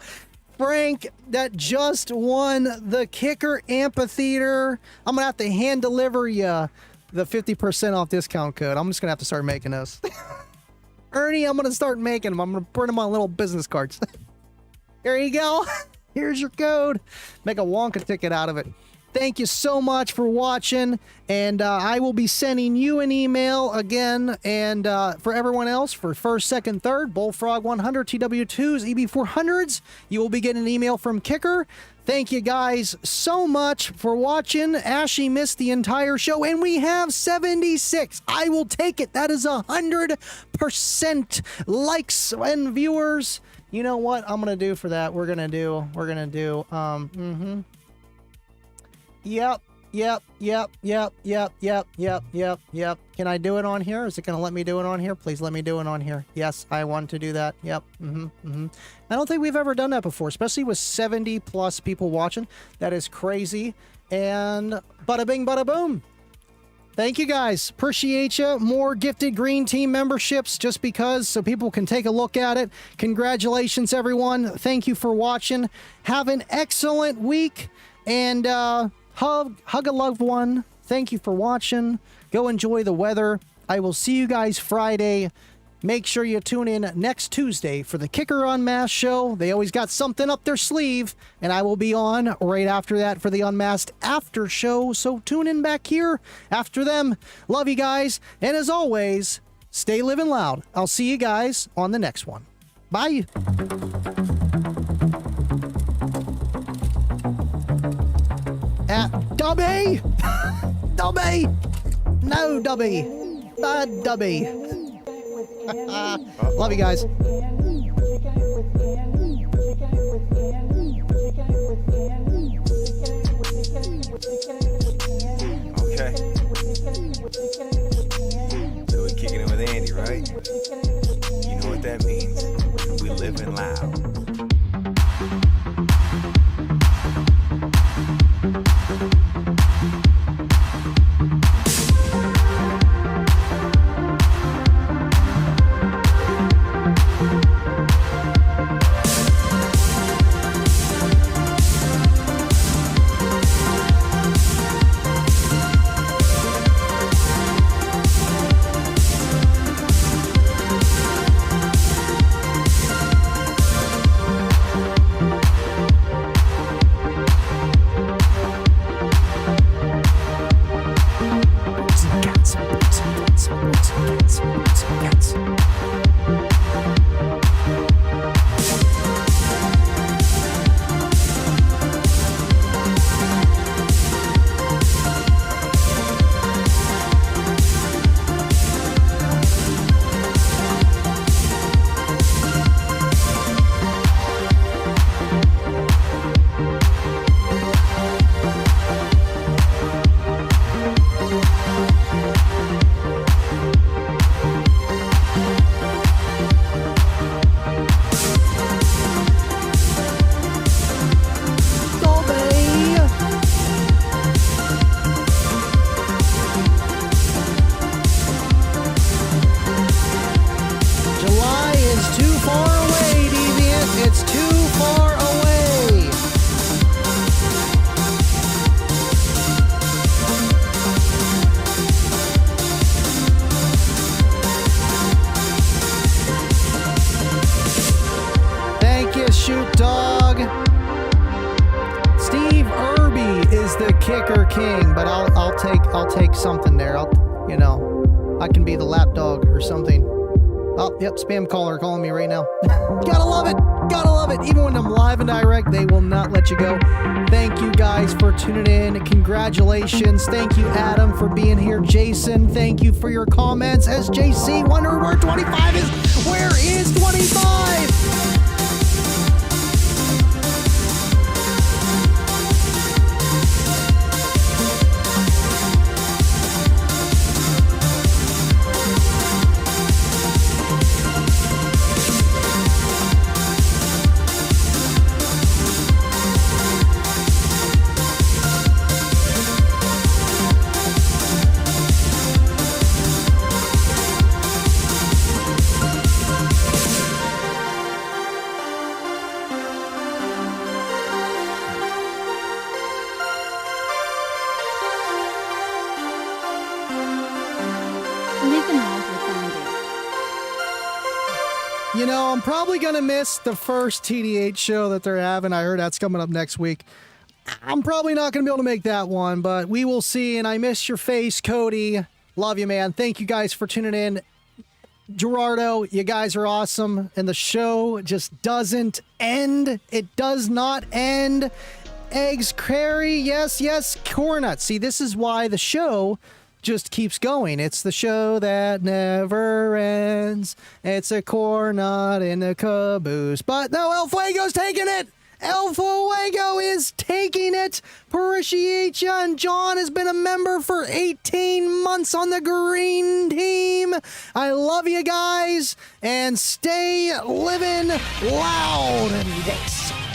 Frank, that just won the Kicker Amphitheater. I'm going to have to hand deliver you the 50% off discount code. I'm just going to have to start making those. Ernie, I'm going to start making them. I'm going to print them on little business cards. Here you go. Here's your code. Make a Wonka ticket out of it. Thank you so much for watching. And I will be sending you an email again. And for everyone else, for first, second, third, Bullfrog 100, TW2s, EB400s, you will be getting an email from Kicker. Thank you guys so much for watching. Ashley missed the entire show, and we have 76. I will take it. That is 100% likes and viewers. You know what I'm gonna do for that? We're gonna do. Yep. Can I do it on here? Is it gonna let me do it on here? Please let me do it on here. Yes, I want to do that. Yep. I don't think we've ever done that before, especially with 70 plus people watching. That is crazy. And bada bing, bada boom. Thank you guys. Appreciate you. More gifted green team memberships just because, so people can take a look at it. Congratulations, everyone. Thank you for watching. Have an excellent week. And hug a loved one. Thank you for watching. Go enjoy the weather. I will see you guys Friday. Make sure you tune in next Tuesday for the Kicker Unmasked show. They always got something up their sleeve, and I will be on right after that for the Unmasked after show. So tune in back here after them. Love you guys. And as always, stay living loud. I'll see you guys on the next one. Bye. Dubby! Dubby! No, Dubby! Bad Dubby! Love you guys. Okay. shoot, dog. Steve Irby is the kicker king, but I'll take something there. I can be the lap dog or something. Oh, yep, spam caller calling me right now. Gotta love it. Gotta love it. Even when I'm live and direct, they will not let you go. Thank you guys for tuning in. Congratulations. Thank you, Adam, for being here. Jason, thank you for your comments. SJC, wondering where 25 is. Where is 25? You know, I'm probably going to miss the first TDH show that they're having. I heard that's coming up next week. I'm probably not going to be able to make that one, but we will see. And I miss your face, Cody. Love you, man. Thank you guys for tuning in. Gerardo, you guys are awesome. And the show just doesn't end. It does not end. Eggs, Crary, yes, Cornut. See, this is why the show just keeps going. It's the show that never ends. It's a cornut in a caboose. But no, El Fuego's taking it. El Fuego is taking it. Appreciate ya. And John has been a member for 18 months on the green team. I love you guys. And stay living loud. And thanks.